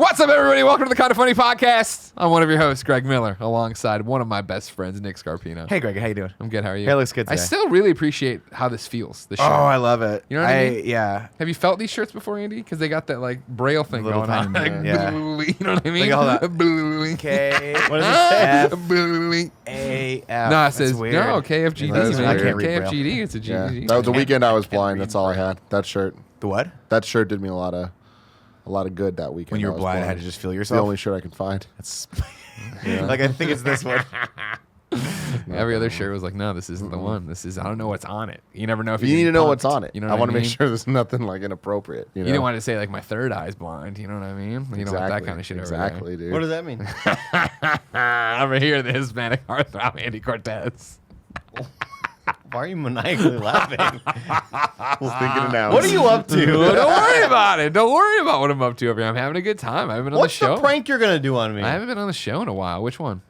What's up, everybody? Welcome to the Kind of Funny Podcast. I'm one of your hosts, Greg Miller, alongside one of my best friends, Nick Scarpino. Hey, Greg, how you doing? I'm good. How are you? Hair looks good today. I still really appreciate how this feels. The shirt. Oh, I love it. You know what I mean? Yeah. Have you felt these shirts before, Andy? Because they got that like braille thing Little going on. tiny Like, bit, yeah. you know what I mean? Look at all that. K. What does it say? A-F. No, it says weird. no KFGD. That is man. weird. I can't read KFGD. It's a GD. Yeah, that was the weekend I was blind. That's all I had. That shirt. The what? That shirt did me a lot of good that weekend. When you were I was blind, I had to just feel It's the yourself. only shirt I could find. That's like I think it's this one. Every other shirt was like, no, this isn't the one. This is, I don't know what's on it. You never know if You need to know what's on it. You know I want to make sure there's nothing like inappropriate. You know? You didn't want to say like my third eye's blind. You know what I mean? You don't want that kind of shit Exactly, dude. What does that mean? over here, the Hispanic heartthrob Andy Cortez. Why are you maniacally laughing? Just thinking it now. What are you up to? Don't worry about it. Don't worry about what I'm up to over here. I'm having a good time. I haven't been on What's the show. the prank you're gonna do on me? I haven't been on the show in a while. Which one?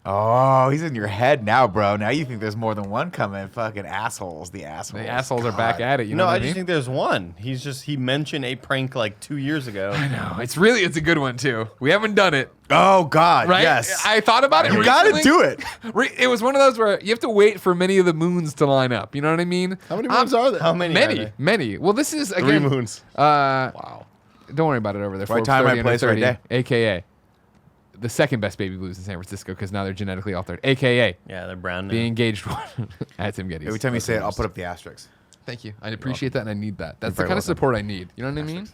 Oh, he's in your head now, bro. Now you think there's more than one coming. Fucking assholes. The assholes. The assholes are back at it. You know no, what I I just mean? think there's one. He mentioned a prank like 2 years ago. I know. It's a good one too. We haven't done it. Oh, God. Right? Yes. I thought about it. You got to recently. do it. It was one of those where you have to wait for many of the moons to line up. You know what I mean? How many moons are there? How many? are there? Many. Well, this is 3 again. moons. Wow. Don't worry about it over there. Right Forbes time, 30 right under place, right 30, day. AKA the second best baby blues in San Francisco because now they're genetically altered. AKA Yeah, they're brown now. the engaged one at Tim Gettys. Every time you say it, I'll put up the asterisks. Thank you. I appreciate that and I need that. That's the very kind of welcome. support I need. You know what I mean?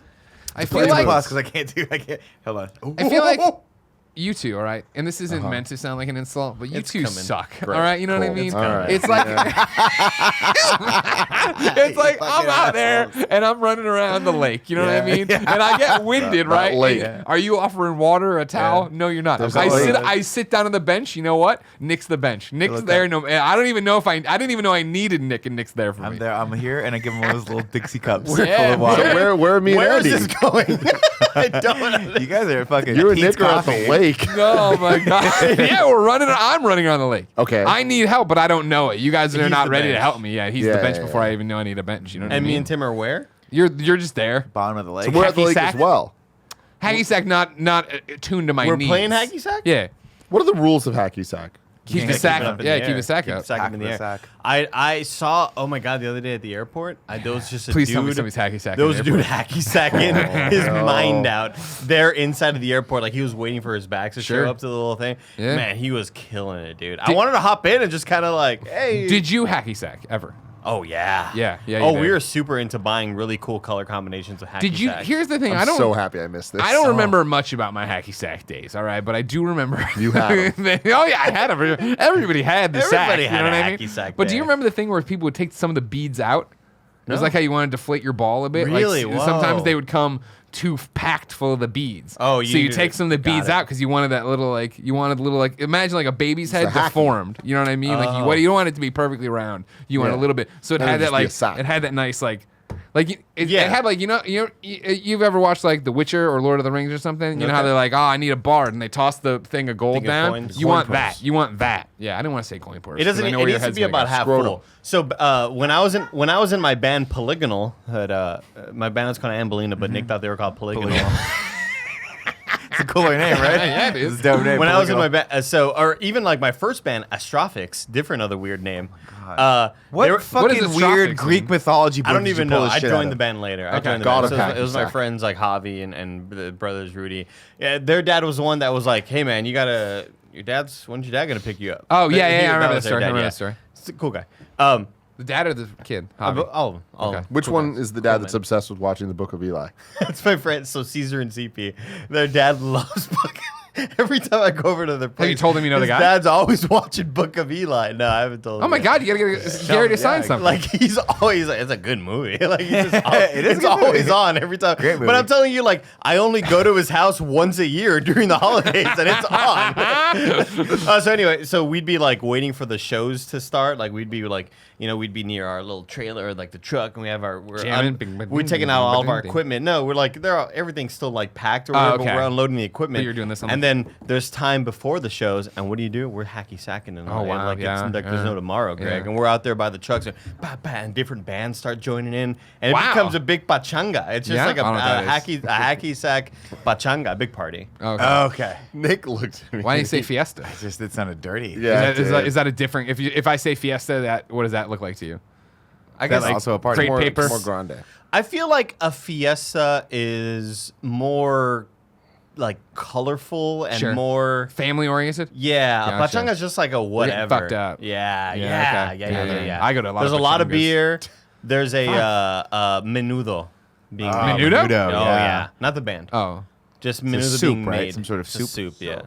I Feel feel like plus because I can't. Hold on. I feel like you two, all right, and this isn't meant to sound like an insult, but you It's two coming. suck. Great. All right, you know what I Cool. mean? It's coming. All right. It's like it's like I'm fucking out there and I'm running around the lake. You know what I mean? And I get winded, right? lake. And are you offering water, a towel? Yeah. No, you're not. There's I a lake. sit down on the bench. You know what? Nick's the bench. Nick's Look there. up. No, I don't even know if I didn't even know I needed Nick, and Nick's there for me. I'm there. I'm here, and I give him one of those little Dixie cups Yeah, full of water. So where are me and Where is Andy? this going? I don't. You guys are fucking. You and Pete's Nick are at coffee. the lake. Oh my god! Yeah, I'm running around the lake. Okay. I need help, but I don't know it. You guys are He's not the ready to bench. help me. Yeah, he's Yeah, the bench yeah, before yeah. I even know I need a bench. You know what I And mean? me and Tim are where? You're just there. Bottom of the lake. So we're at the Hacky lake sack? as well. Hacky sack not tuned to my We're needs. playing hacky sack? Yeah, What are the rules of hacky sack? keep Yeah, the sack it up. up in Yeah, the keep air. the sack Keep up. the sack up in the Back air. of the sack. I saw. Oh my god! The other day at the airport, there was just a Please dude. tell me somebody's hacky sack. There was a in the dude airport. hacky sacking his mind out there inside of the airport. Like he was waiting for his bags to Sure. show up to the little thing. Yeah. Man, he was killing it, dude. I wanted to hop in and just kind of like, hey. Did you hacky sack ever? Oh yeah. Yeah, you Oh, did. we were super into buying really cool color combinations of hacky Did you? sacks. Here's the thing. I'm I don't. so happy I missed this. I don't remember much about my hacky sack days, all right, but I do remember. You had Oh yeah, I had them. Everybody had the sack. Everybody You had know what a I mean? hacky sack But do you day. remember the thing where people would take some of the beads out? It was No. like how you want to deflate your ball a bit. Really? Like, sometimes Whoa. they would come too packed full of the beads. Oh, so you you take some of the got beads it. out because you wanted that little imagine like a baby's head a hacky. deformed. You know what I mean? Like Oh. you don't want it to be perfectly round. You want Yeah. a little bit. So it Then had it'd that just be a sack. it had that nice it Yeah. had like you've ever watched like The Witcher or Lord of the Rings or something? You know how Okay. they're like, oh, I need a bard, and they toss the thing of gold Thing of down. coins. You Coin want purse. that. You want that. Yeah, I didn't want to say coin purse. It 'cause doesn't. I know It where your needs to head's be gonna go. about half Scrotum. full. So when I was in my band Polygonal, my band was called Ambelina, but Nick thought they were called Polygonal. It's a cooler name, right? Yeah, it is. It's a dope name. When I was in my Polygonal. band, or even like my first band, Astrophics, different other weird name. What they were- fucking What is weird Astrophics Greek mean? mythology book I don't did you even pull know. this I shit out joined of? the band later. I Okay. joined the God band. of So it was my hacky sack. friends like Javi and the brothers Rudy. Yeah, their dad was the one that was like, "Hey man, when's your dad gonna pick you up?" Oh, yeah, He- yeah, I that remember was that their story. I dad, remember yeah. that story. He's a cool guy. The dad or the kid? Javi? All of them. All of Okay. them. Which Cool one guy. is the dad Cool that's man. obsessed with watching the Book of Eli? That's my friend. So Caesar and CP, their dad loves Book. Every time I go over to their place, you told him you know the his guy? Dad's always watching Book of Eli. No, I haven't told him. Oh my yet. God, you gotta get Gary to sign something. Like he's always like, it's a good movie. Like he's just It is a it's good always movie. on every time. Great But I'm movie. telling you, like I only go to his house once a year during the holidays, and it's on. So anyway, so we'd be like waiting for the shows to start. Like we'd be like we'd be near our little trailer, like the truck, and we have Jamming, bing, bing, we're bing, taking bing, out all bing, of our bing. equipment. No, we're like everything's still like packed or Oh, whatever, but okay. we're unloading the equipment. But you're doing this on and the- then there's time before the shows, and what do? We're hacky sacking and all. Oh, and, wow, like yeah, it's like yeah. there's no tomorrow, Greg. Yeah. And we're out there by the trucks, and, bah, bah, and different bands start joining in, and it Wow. becomes a big pachanga. It's just Yeah? like a I don't know what hacky sack pachanga, a big party. Okay. Okay. Nick looked at me. Why do you say fiesta? It sounded dirty. Yeah. Is that a different? If I say fiesta, what does that look like to you? I That's guess also a party. Crepe more, paper. more grande. I feel like a fiesta is more like colorful and Sure. more. Family oriented. Yeah, Gotcha. a pachanga is just like a getting whatever. fucked up. Yeah, Yeah, yeah, okay. yeah, Yeah. yeah. I go to a lot There's of a lot of pachangas. beer. There's a menudo being made. Menudo? Menudo, Oh yeah, not the band. Oh. Just It's a menudo soup, being right? made. Some sort of It's a soup? Yeah,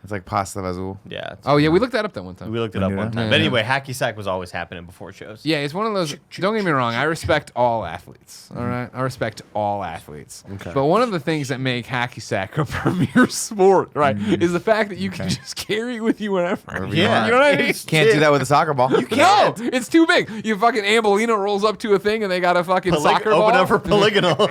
It's like pasta vazul. yeah. it's- Oh yeah, we looked that up that one time. We looked it up one Menudo? time. Yeah, But yeah. anyway, hacky sack was always happening before shows. Yeah, it's one of those. Don't get me wrong. I respect all athletes. All right, I respect all athletes. Okay. But one of the things that make hacky sack a premier sport, right, is the fact that you can just carry it with you whenever. Yeah. you know what I mean. Can't do that with a soccer ball. You No, it's too big. You fucking Ambolino rolls up to a thing and they got a fucking soccer ball. Open up for polygonal.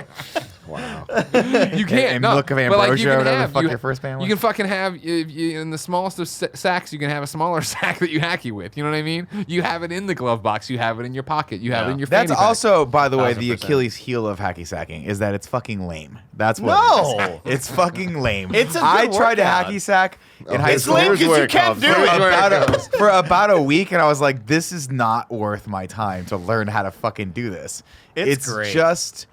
Wow. You can't. And no. Milk of But, like, you Ambrosia or can whatever the have- fuck you- your first band You was. can fucking have in the smallest of sacks. You can have a smaller sack that you hacky with. You know what I mean? You have it in the glove box. You have it in your pocket. You have it Yeah. in your. That's fanny pack. also, by the way, the 1000%. Achilles heel of hacky sacking is that it's fucking lame. That's what No. it is. It's fucking lame. It's a good I tried to workout. hacky sack in high It's school lame Here's 'cause where you it can't comes. do it. for about a week, and I was like, this is not worth my time to learn how to fucking do this. It's great. just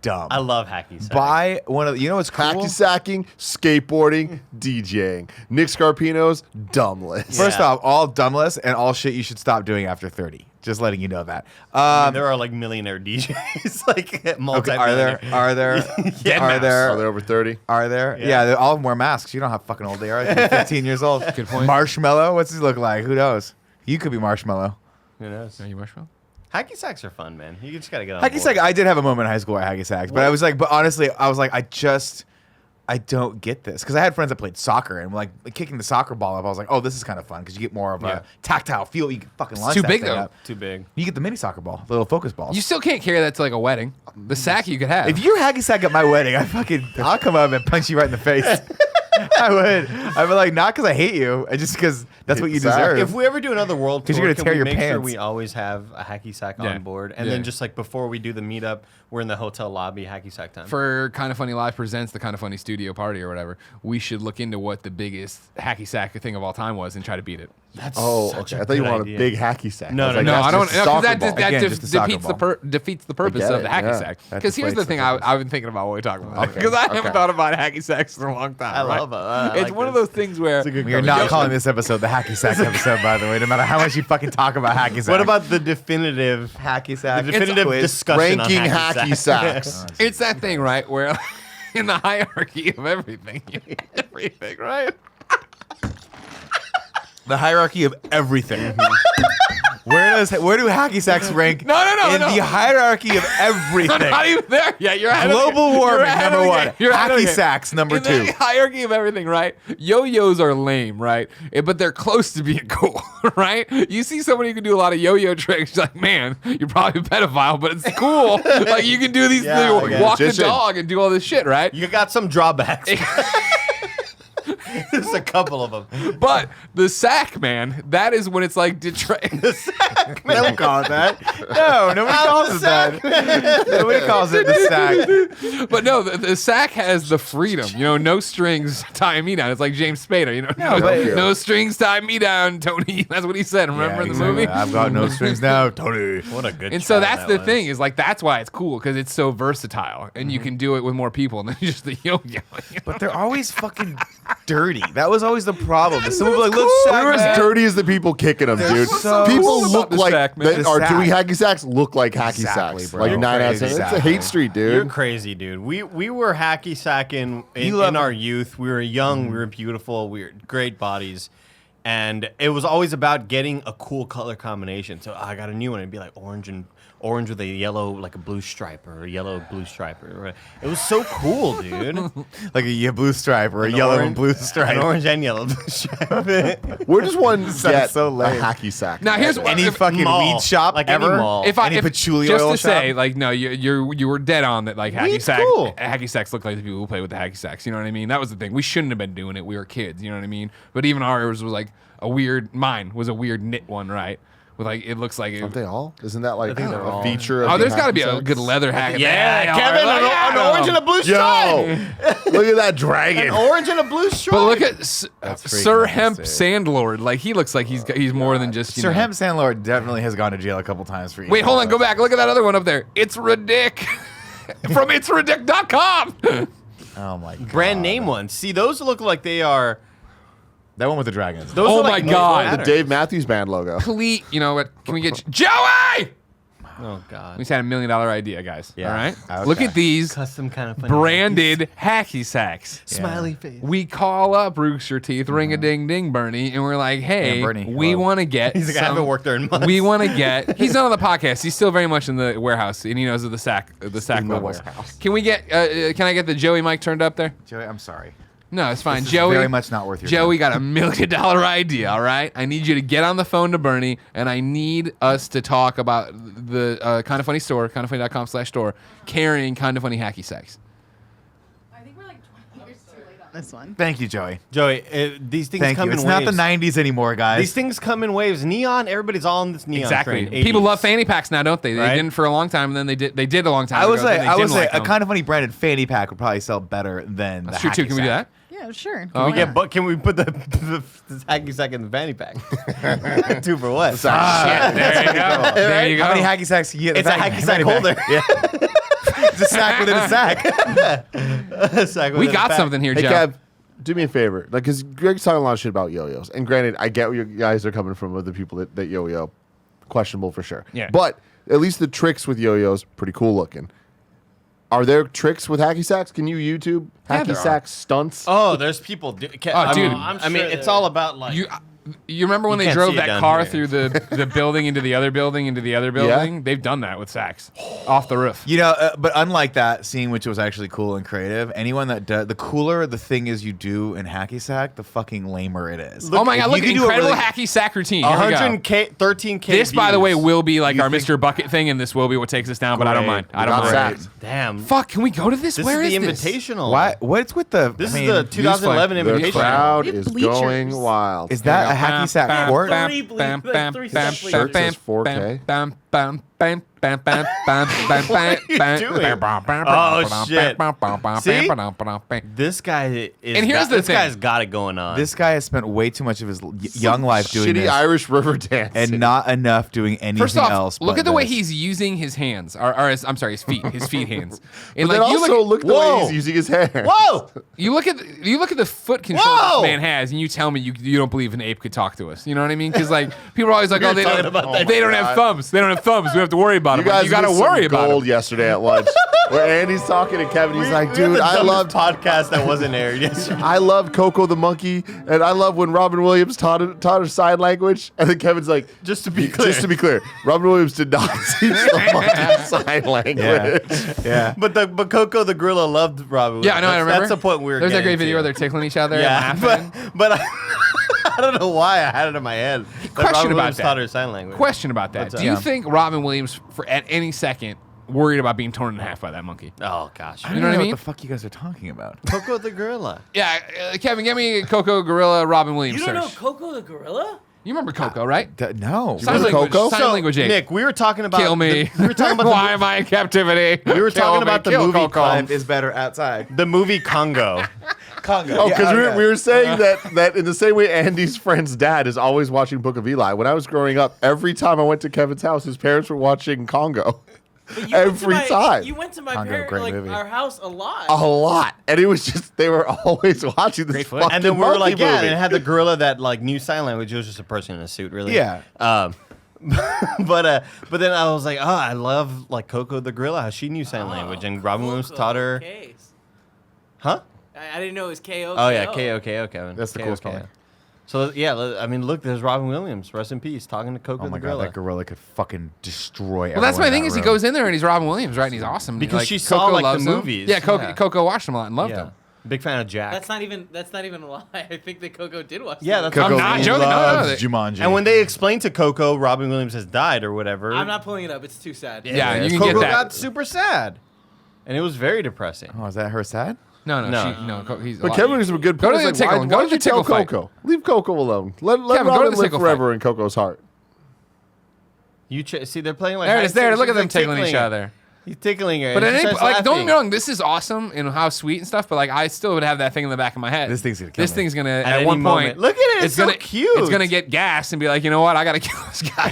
dumb. I love hacky sack. Buy one of the, you know what's cool? Hacky sacking, skateboarding, DJing. Nick Scarpino's dumb list. First Yeah. off, all dumb lists and all shit you should stop doing after 30. Just letting you know that. I mean, there are like millionaire DJs, like Okay, multi-millionaire. are there? Yeah. Are Are they there? over 30? Are there? Yeah. Yeah, they all of them wear masks. You don't know how fucking old they are. They're 15 years old. Good point. Marshmallow. What's he look like? Who knows? You could be Marshmallow. Who knows? Are you marshmallow? Hacky sacks are fun, man. You just gotta get on Hacky board. sack. I did have a moment in high school where I hacky sacked, but I was like, but honestly, I was like, I don't get this because I had friends that played soccer and like kicking the soccer ball up. I was like, oh, this is kind of fun because you get more of Yeah. a tactile feel. You can fucking launch too that big, thing though. up. Too big. You get the mini soccer ball, the little focus balls. You still can't carry that to like a wedding. The sack you could have. If you're hacky sack at my wedding, I'll come up and punch you right in the face. I would. I'd be like, not because I hate you, just because that's what you Sack. deserve. If we ever do another world 'Cause tour, you're gonna can tear we your make sure pants. we always have a hacky sack Yeah. on board? And Yeah. then just like before we do the meetup, we're in the hotel lobby, hacky sack time. for Kind of Funny Live presents the Kind of Funny Studio Party or whatever, we should look into what the biggest hacky sack thing of all time was and try to beat it. That's Oh, such okay. a I thought you good wanted idea. a big hacky sack. No, I was no, like, no, that's I don't just a know soccer that ball. just, that Again, just just a soccer defeats the purpose get of it, the hacky yeah. sack. That Because here's the deflates thing, the purpose. I've been thinking about what we're talking about Okay, because I haven't okay. thought about hacky sacks in a long time. I right? love it. I It's like one of this. those things where We are not calling this episode the hacky sack episode, by the way. No matter how much you fucking talk about hacky sack. What about the definitive hacky sack? The definitive quiz. discussion Ranking on hacky sacks. it's that thing, right? Where in the hierarchy of everything, everything, right? The hierarchy of everything. Where do hacky sacks rank? No, in no. the hierarchy of I'm everything. not even there yet. You're ahead of the Global game. warming, You're ahead of number the one. game. You're ahead of the Hacky game. sacks, number In two. the hierarchy of everything, right? Yo-yos are lame, right? But they're close to being cool, right? You see somebody who can do a lot of yo-yo tricks, you're like, man, you're probably a pedophile, but it's cool. Like you can do these Yeah, things, yeah. walk the Magician. dog and do all this shit, right? You got some drawbacks. There's a couple of them. But the sack, man, that is when it's like Detroit. They don't call it that. No, nobody calls it that. Nobody calls it the sack. But no, the sack has the freedom. You know, no strings tie me down. It's like James Spader. You know, but- no strings tie me down, Tony. That's what he said. Remember in the exactly. movie? I've got no strings now, Tony. What a good And so show that's that the was. thing is like that's why it's cool because it's so versatile and you can do it with more people than just the yo-yo. But they're always fucking dirty. That was always the problem. Some people are like, cool. look, They're sack, as man. dirty as the people kicking them, They're dude. so People cool about look the like sack, man. that The are sack. doing hacky sacks look like hacky Exactly, sacks. bro. Like You're 9 out of 10. crazy. It's a hate street, You're dude. crazy, dude. We were hacky sacking You love in our youth. We were young. We were beautiful. We were great bodies. And it was always about getting a cool color combination. So I got a new one. It'd be like orange orange with a yellow, like a blue stripe or a yellow blue stripe. It was so cool, dude. Like a blue stripe or a yellow and blue stripe. An orange and yellow blue stripe. Where does one get so a lame. hacky sack? Now here's what Any fucking mall. weed shop Like any ever? mall. Any patchouli just oil to say, shop? like, no, you were dead on that. Like Weed's cool. hacky sacks look like the people who play with the hacky sacks. You know what I mean? That was the thing. We shouldn't have been doing it. We were kids. You know what I mean? But even ours was like a weird. Mine was a weird knit one, right? With like it looks like. Aren't they all? Isn't that like think they're a all. feature? Of Oh, the there's got to hacky be a sacks? good leather hacky. Yeah, sack. Kevin, an orange and a blue stripe. Yo, look at that dragon. An orange and a blue stripe. But look at That's Sir freaking Hemp nice, Sandlord. Like he looks like he's more than just. You Sir know. Hemp Sandlord definitely has gone to jail a couple times for. Wait, hold on. Go back. Look at that other one up there. It's Ridic from itsridic.com. Oh my god. brand name ones. See, those look like they are. That one with the dragons. Those Oh are my like God. The Dave Matthews Band logo. Please, you know what? Can we get Joey? Oh God. We just had $1 million idea, guys. Yeah. All right. Okay. Look at these Custom kind of funny. branded hacky sacks. Smiley face. We call up Rooster Teeth, ring a ding ding, Bernie, and we're like, hey, Yeah, Bernie, we hello. want to get. He's like, I haven't worked there in months. We want to get. He's not on the podcast. He's still very much in the warehouse, and he knows of the sack levels. warehouse. Can we get? Can I get the Joey mic turned up there? Joey, I'm sorry. No, it's fine. This is Joey, very much not worth your Joey time. got $1 million idea. All right, I need you to get on the phone to Bernie, and I need us to talk about the Kind of Funny store, kindoffunny.com/store, carrying Kind of Funny hacky sacks. I think we're like 20 years too late on this one. Thank you, Joey. Joey, these things Thank come you. in It's waves. not the 90s anymore, guys. These things come in waves. Neon, everybody's all on this neon Exactly. train. People 80s. love fanny packs now, don't they? They Right? didn't for a long time, and then they did a long time I would ago. say, then they didn't like a them. Kind of Funny branded fanny pack would probably sell better than That's the true too. hacky Can we do sack. that? Yeah, sure. Oh, We okay. get, but can we put the hacky sack in the fanny pack? 2 for what? Shit, there you go. There you go. How many hacky sacks can you get? in It's a the hacky sack holder. Yeah. It's a sack within a sack. Sack We within a got pack. something here, Hey, Joe. Kev, do me a favor. Like, because Greg's talking a lot of shit about yo-yos. And granted, I get where you guys are coming from with the people that yo-yo. Questionable for sure. Yeah. But at least the tricks with yo-yos, pretty cool looking. Are there tricks with hacky sacks? Can you YouTube Yeah, hacky there are. sack stunts? Oh, there's people. Oh, dude. I mean, it's all about like. You remember when You they can't drove see it that down car here. through the building into the other building into the other building? They've done that with sacks off the roof. You know, but unlike that scene, which was actually cool and creative, anyone that does, the cooler the thing is you do in hacky sack, the fucking lamer it is. Oh my If God! you Look, can do a incredible really- hacky sack routine. Here we go. 100K, 13K. This, by the way, views. will be like You our think- Mr. Bucket thing, and this will be what takes us down. But I don't mind. I don't Not mind. sacked. Damn. Fuck! Can we go to this? This Where is the this? invitational. Why? What's with the? This I is mean, the 2011 The invitational. crowd We have is bleachers. going wild. Is that a hacky sack court? Three steps Shirt says 4K. What are you doing? Oh, shit. See? This guy is. And here's the this thing. guy's got it going on. This guy has spent way too much of his young life doing Shitty this, Irish river dance. and not enough doing anything First off, else. look but at the way this. he's using his hands, or his, I'm sorry, his feet hands. But And then like, also look at the way Whoa. he's using his hair. Whoa! you look at the foot control Whoa. this man has, and you tell me you don't believe an ape could talk to us. You know what I mean? Because like people are always like, We oh, were they talking don't, about that. they don't have thumbs. They don't have thumbs. We have to worry about You them. Like, guys you got to missed worry some about gold them. yesterday at lunch, where Andy's talking to Kevin. He's like, We have dude, the I dumbest love podcast that wasn't aired yesterday. I love Coco the monkey, and I love when Robin Williams taught her sign language. And then Kevin's like, Just to be clear. Robin Williams did not teach the monkey sign language. Yeah. But Coco the gorilla loved Robin. Yeah, I know. I remember. That's the point we were. There's that great getting video to. where they're tickling each other Yeah, and laughing. but I don't know why I had it in my head. That Question Robin about Williams that. taught her sign language. Question about that. What's Do up? you Yeah. think Robin Williams, for at any second, worried about being torn in half by that monkey? Oh gosh. I You don't know what I know mean? what the fuck you guys are talking about. Coco the gorilla. Yeah, Kevin, get me Coco, Gorilla, Robin Williams You don't know search. Coco the gorilla? You remember Coco, right? No. Sign remember language, Coco? sign language ape. Nick, we were talking about. Kill me. We were talking about. Why am I in captivity? We were Kill talking me, about the kill movie Coco. Life is better outside. the movie Congo. Congo. Oh, because Yeah, we were saying that in the same way Andy's friend's dad is always watching Book of Eli. When I was growing up, every time I went to Kevin's house, his parents were watching Congo. But Every time. You went to my Congo, parents, great like movie. our house a lot. A lot. And it was just, they were always watching this Great foot. fucking And then we were like, monkey yeah, movie. and it had the gorilla that like knew sign language. It was just a person in a suit, really. Yeah. But then I was like, oh, I love like Coco the gorilla, how she knew sign language, and Robin Williams taught her. Ks. Huh? I didn't know it was KO. Oh yeah, KO Kevin. That's the KO, coolest KO. part. So yeah, I mean, look, there's Robin Williams, rest in peace, talking to Coco Oh my the god, gorilla. that gorilla could fucking destroy. Well, that's my everyone in thing that is he room. goes in there and he's Robin Williams, right? And he's awesome. Because Like, she saw, Coco like, the loves him. movies. Yeah, Yeah. Coco watched him a lot and loved Yeah. him. Big fan of Jack. That's not even a lie. I think that Coco did watch. Yeah, the that's- movie. Coco I'm not joking. No, loves no, Jumanji. and when they explained to Coco Robin Williams has died or whatever, I'm not pulling it up. It's too sad. Yeah, you can Coco get that. got super sad, and it was very depressing. oh, is that her sad? No, No. He's. But Kevin is a good Go point. to the It's like, tickle. why, Go to why'd the you tell tickle fight. Coco? Leave Coco alone. Let Kevin, go to Robin the live tickle forever fight. in Coco's heart. You see, they're playing like There it hide is. There, and look seek. at them She's, like, tickling each her. other. He's tickling her. But and it she ain't, starts like, don't get laughing. me wrong. This is awesome and how sweet and stuff. But like, I still would have that thing in the back of my head. This thing's gonna kill This me. thing's gonna At at any one moment. point. Look at it, it's so gonna cute. It's gonna get gas and be like, you know what? I gotta kill this guy.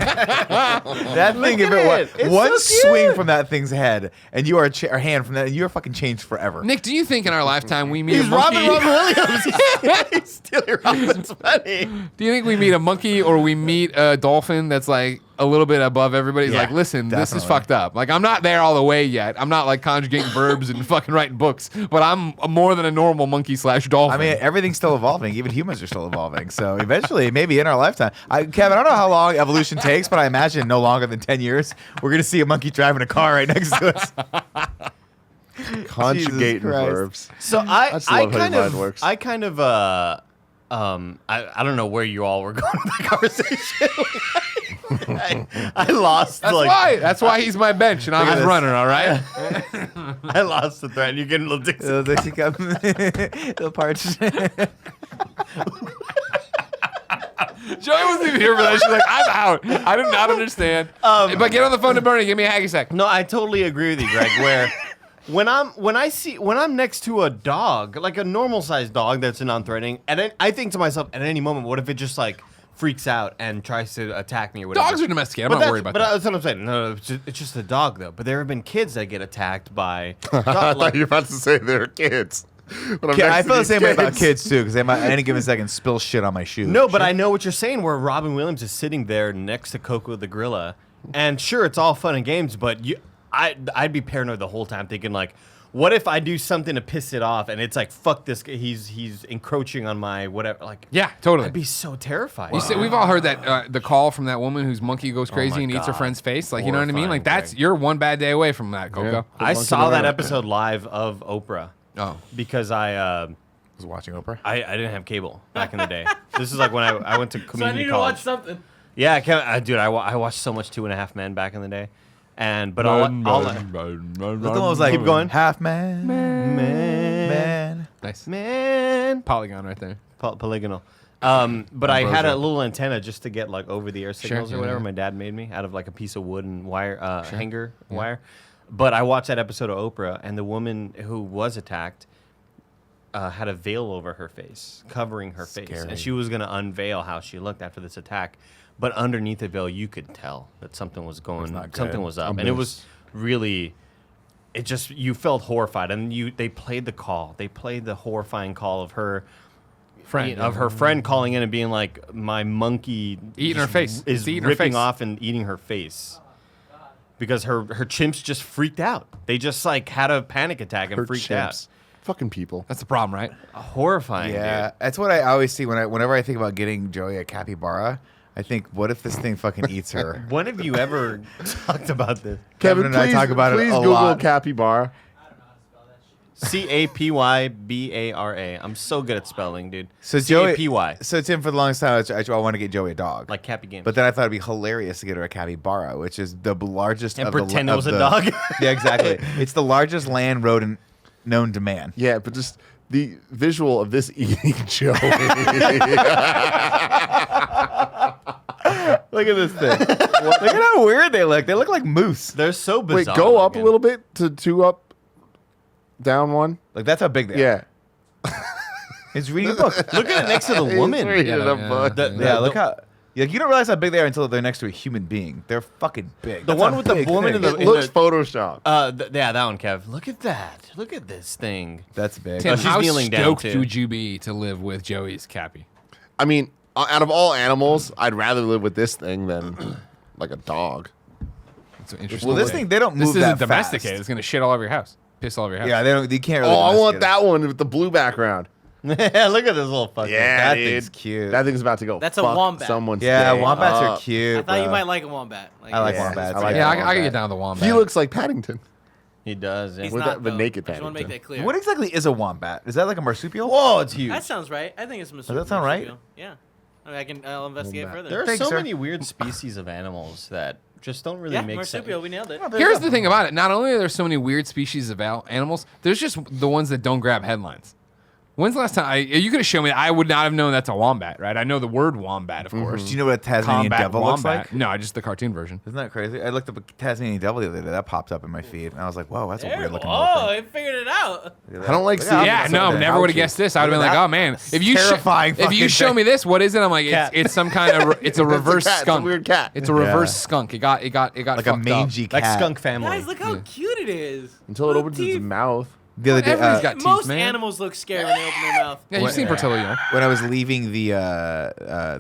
That thing, if at it it. was It's one so cute. swing from that thing's head, and you are or hand from that, and you're fucking changed forever. Nick, do you think in our lifetime we meet He's a monkey? Robin Williams. He's stealing Robin's money. Do you think we meet a monkey or we meet a dolphin that's like a little bit above everybody? He's Yeah, like, listen, this is definitely. fucked up. Like, I'm not there all the way yet. I'm not like conjugating verbs and fucking writing books, but I'm more than a normal monkey / dolphin. I mean, everything's still evolving. Even humans are still evolving. So eventually, maybe in our lifetime, Kevin, I don't know how long evolution takes, but I imagine no longer than 10 years, we're gonna see a monkey driving a car right next to us. Conjugating Christ. verbs. So I just love how your mind works. I don't know where you all were going with that conversation. I lost. That's why he's my bench and I'm Look at his this. runner. All right. I lost the thread. You're getting a little Dixie. Little parts. Joey wasn't even here for that. She's like, I'm out. I did not understand. But get on the phone to Bernie. Give me a hacky sack. No, I totally agree with you, Greg. Where when I'm next to a dog, like a normal sized dog that's non-threatening, and then I think to myself, at any moment, what if it just like freaks out and tries to attack me or whatever? Dogs are domesticated. I'm But not that's- worried about but that. that's what I'm saying. No, it's just a dog though. But there have been kids that get attacked by. I thought you were about to say they're kids. But I'm I next to feel the these same way about kids too, because they might at any given second spill shit on my shoes. No, but I know what you're saying. Where Robin Williams is sitting there next to Coco the gorilla, and sure, it's all fun and games, but I'd be paranoid the whole time, thinking like, what if I do something to piss it off, and it's like, fuck this guy, he's encroaching on my whatever. Like, Yeah, totally. I'd be so terrified. You see, we've all heard that the call from that woman whose monkey goes crazy my and eats her God. friend's face. Like, you know what I mean? Like, Horrifying, that's Greg. you're one bad day away from that, Coco. Yeah. I Monkey saw that gorilla. episode live of Oprah Oh, because I was watching Oprah. didn't have cable back in the day. This is like when I went to So I community need to college. watch something. Yeah, dude, I watched so much 2.5 Men back in the day, but all Look at one was like, Keep going. half man, man. nice. man. Polygon right there. Polygonal. But I had a Ambrosia. little antenna just to get like over the air signals yeah, or whatever. yeah. My dad made me out of like a piece of wood and wire hanger wire. But I watched that episode of Oprah, and the woman who was attacked had a veil over her face, covering her face, Scary. and she was gonna unveil how she looked after this attack. But underneath the veil, you could tell that something was going, not good. something was up, I'm and it pissed. was really. It just you felt horrified, and they played the call. They played the horrifying call of her Friend. of her friend calling in and being like, "My monkey Eating her just face. is It's eating her ripping face." off and eating her face." Because her chimps just freaked out. They just like had a panic attack and Her freaked chimps. Fucking people. That's the problem, right? out. Horrifying. Yeah, Dude. that's what I always see whenever I think about getting Joey a capybara. I think, what if this thing fucking eats her? When have you ever talked about this? Kevin and I talk about it please a Google lot. capybara. Capybara. I'm so good at spelling, dude. So Joey, Capy, so Tim, for the longest time, I want to get Joey a dog. like Cappy Games. But then I thought it'd be hilarious to get her a capybara, which is the largest. And of pretend the, it of was a the- dog? Yeah, exactly. It's the largest land rodent known to man. Yeah, but just the visual of this eating Joey. Look at this thing. Look at how weird they look. They look like moose. They're so Wait, bizarre. go up a looking. little bit to 2 up, down 1. Like that's how big they are. Yeah. It's reading a book. Look at it next to the woman. Reading Yeah, a yeah. book. Yeah, look how. Like, you don't realize how big they are until they're next to a human being. They're fucking big. The That's one a with the big woman thing. in the- It looks Photoshop. Yeah, that one, Kev. Look at that. Look at this thing. That's big. Tim, she's how kneeling down, stoked too. would you be to live with Joey's Cappy? I mean, out of all animals, I'd rather live with this thing than like a dog. That's an interesting. Well, this way. thing, they don't This move isn't that domesticated. fast. It's gonna shit all over your house, piss all over your house. Yeah, they don't. You can't really. Oh, I want domesticate that one with the blue background. Yeah, look at this little fucker. Yeah, That dude. thing's cute. That thing's about to go. That's a fuck wombat. Someone's Yeah, day wombats are up. cute. I thought you bro. might like a wombat. I like Yeah, wombats. I like Yeah, I wombat. can get down with the wombat. He looks like Paddington. He does. Yeah. He's With not the though. naked I just want to make Paddington. that clear. What exactly is a wombat? Is that like a marsupial? Whoa, it's huge. That sounds right. I think it's a Does that sound right? Yeah. I mean, I'll investigate Wombat. further. There are Thanks, so sir. many weird species of animals that just don't really yeah, make marsupial. sense. We nailed it. Here's the thing about it. Not only are there so many weird species of animals, there's just the ones that don't grab headlines. When's the last time you could have shown me? I would not have known that's a wombat, right? I know the word wombat, of course. Do you know what a Tasmanian Combat devil looks wombat. like? No, just the cartoon version. Isn't that crazy? I looked up a Tasmanian devil the other day. That popped up in my feed, and I was like, "Whoa, that's a There, weird looking." oh, I figured it out. I don't like seeing. Yeah, no, something. never would have guessed this. I would have been like, oh man, if you terrifying if you fucking show thing. me this, what is it? I'm like, Cat. it's some kind of it's a reverse cat. It's a skunk. weird cat. It's a reverse Yeah. skunk. It got like a fucked up. mangy cat. Like skunk family. Guys, look how cute it is. Until it Little opens its teeth. mouth. The other day, Everybody's got teeth, Most man. animals look scary when they open their mouth. Yeah, you've seen Portillo. when I was leaving the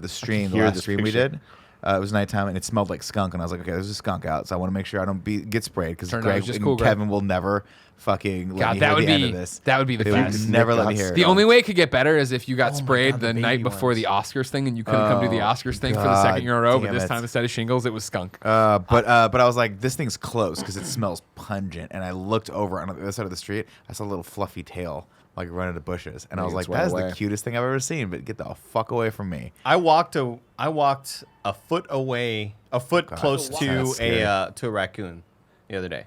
stream, the hear last this stream we picture. did, it was nighttime and it smelled like skunk, and I was like, okay, there's a skunk out, so I want to make sure I don't get sprayed because Turned out it Greg was just and cool, Greg. Kevin will never fucking let God, me that hear would the end be of this. that would be the They would best. never let me hear it. The only way it could get better is if you got sprayed God, the the baby night before ones. the Oscars thing and you couldn't come to the Oh, Oscars thing for the God second year in a row, but damn this it. time instead of shingles, it was skunk. But I was like, this thing's close because it smells pungent, and I looked over on the other side of the street. I saw a little fluffy tail like running the bushes, and I was Make like, its way that is away. the cutest thing I've ever seen. But get the fuck away from me. I walked a foot away, a foot close wow. to That's scary. a raccoon the other day.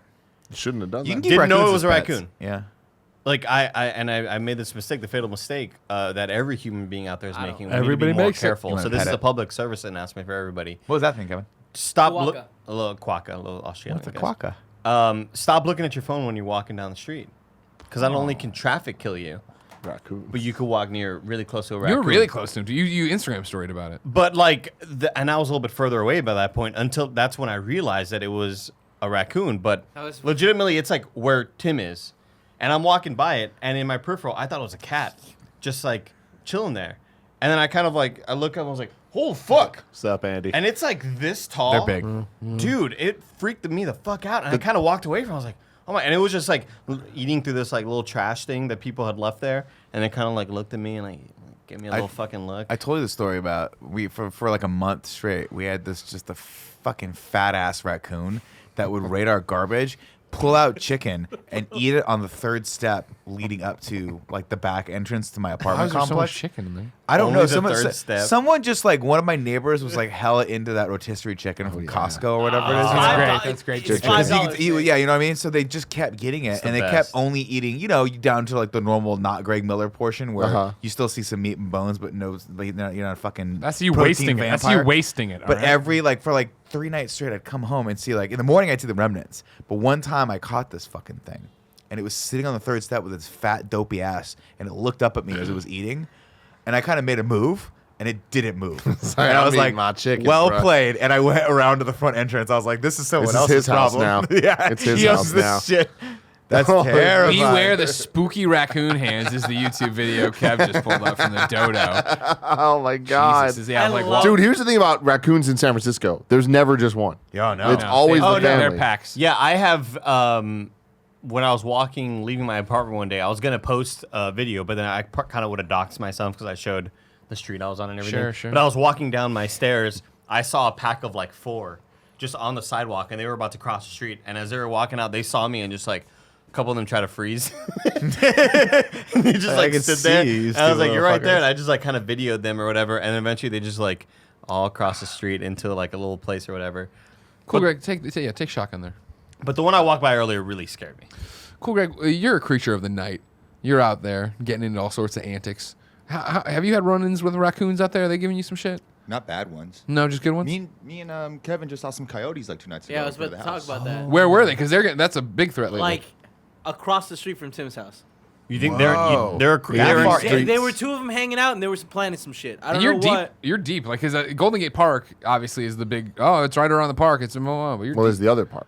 Shouldn't have done You can that. keep Didn't know raccoons it was as a pets. raccoon. Yeah. Like I made this mistake, the fatal mistake that every human being out there is I don't- making. We need Everybody to be more makes it. You careful. wanna So this pet is a it? public service announcement for everybody. What was that thing, Kevin? Stop Quokka. a little quokka, a little Australian. What's a I guess. quokka? Stop looking at your phone when you're walking down the street, because not only can traffic kill you, Raccoon. but you could walk really close to a You raccoon. were really close to him. You Instagram storied about it. But like, and I was a little bit further away by that point until that's when I realized that it was a raccoon. But That was- legitimately, it's like where Tim is, and I'm walking by it, and in my peripheral, I thought it was a cat, just like chilling there. And then I kind of like, I look up, and I was like, "Oh fuck!" What's up, Andy? And it's like this tall. They're big. Dude. It freaked me the fuck out, and I kind of walked away from it. I was like, "Oh my!" And it was just like eating through this like little trash thing that people had left there, and they kind of like looked at me and like gave me a little fucking look. I told you the story about for like a month straight. We had this just a fucking fat ass raccoon that would raid our garbage, pull out chicken, and eat it on the third step leading up to like the back entrance to my Why apartment is there so much complex. chicken in there? I don't Only know. the third step. Someone just like one of my neighbors was like hella into that rotisserie chicken from Costco or whatever it is. That's great. It's That's great. $5 Because you could eat- yeah, you know what I mean. So they just kept getting it, the and they best. kept only eating, down to like the normal, not Greg Miller portion, where Uh-huh. you still see some meat and bones, but no, like, you're not a fucking. That's you protein wasting it. That's vampire. you wasting it. But all right? every for 3 nights straight, I'd come home and see in the morning I'd see the remnants. But one time I caught this fucking thing, and it was sitting on the third step with its fat dopey ass, and it looked up at me as it was eating, and I kind of made a move. And it didn't move. Sorry, and I I'm was eating like, my chicken, well bro. played. And I went around to the front entrance. I was like, this is someone This is else's his house problem. now. yeah, It's his he owns house this now. shit. That's Oh, terrifying. Beware the spooky raccoon hands is the YouTube video Kev just pulled up from the dodo. Oh my god. Jesus, yeah, I'm I like, love- wow. Dude, here's the thing about raccoons in San Francisco. There's never just one. Yeah, no. It's No, always they- the oh, no, they're family. packs. Yeah, I have. When I was leaving my apartment one day, I was gonna post a video, but then I kind of would have doxed myself because I showed the street I was on and everything. Sure, sure. But I was walking down my stairs. I saw a pack of like 4 just on the sidewalk, and they were about to cross the street. And as they were walking out, they saw me and just like a couple of them try to freeze. And they just I like can stood there. see you, And I was stupid like, "You're right there," motherfuckers. and I just like kind of videoed them or whatever. And then eventually they just like all cross the street into like a little place or whatever. Cool, Greg. Take shotgun there. But the one I walked by earlier really scared me. Cool, Greg. You're a creature of the night. You're out there getting into all sorts of antics. Have you had run-ins with raccoons out there? Are they giving you some shit? Not bad ones. No, just good ones. Me and Kevin just saw some coyotes like 2 nights ago. Yeah, I was in front about of to the talk house. about that. Where were they? Because that's a big threat lately. Like across the street from Tim's house. You think Whoa. they're That they're far They, Streets. they were 2 of them hanging out, and they were planning some shit. I don't And you're know deep. what. You're deep. Like, because Golden Gate Park obviously is the big. Oh, it's right around the park. It's but you're Well, deep. there's the other part.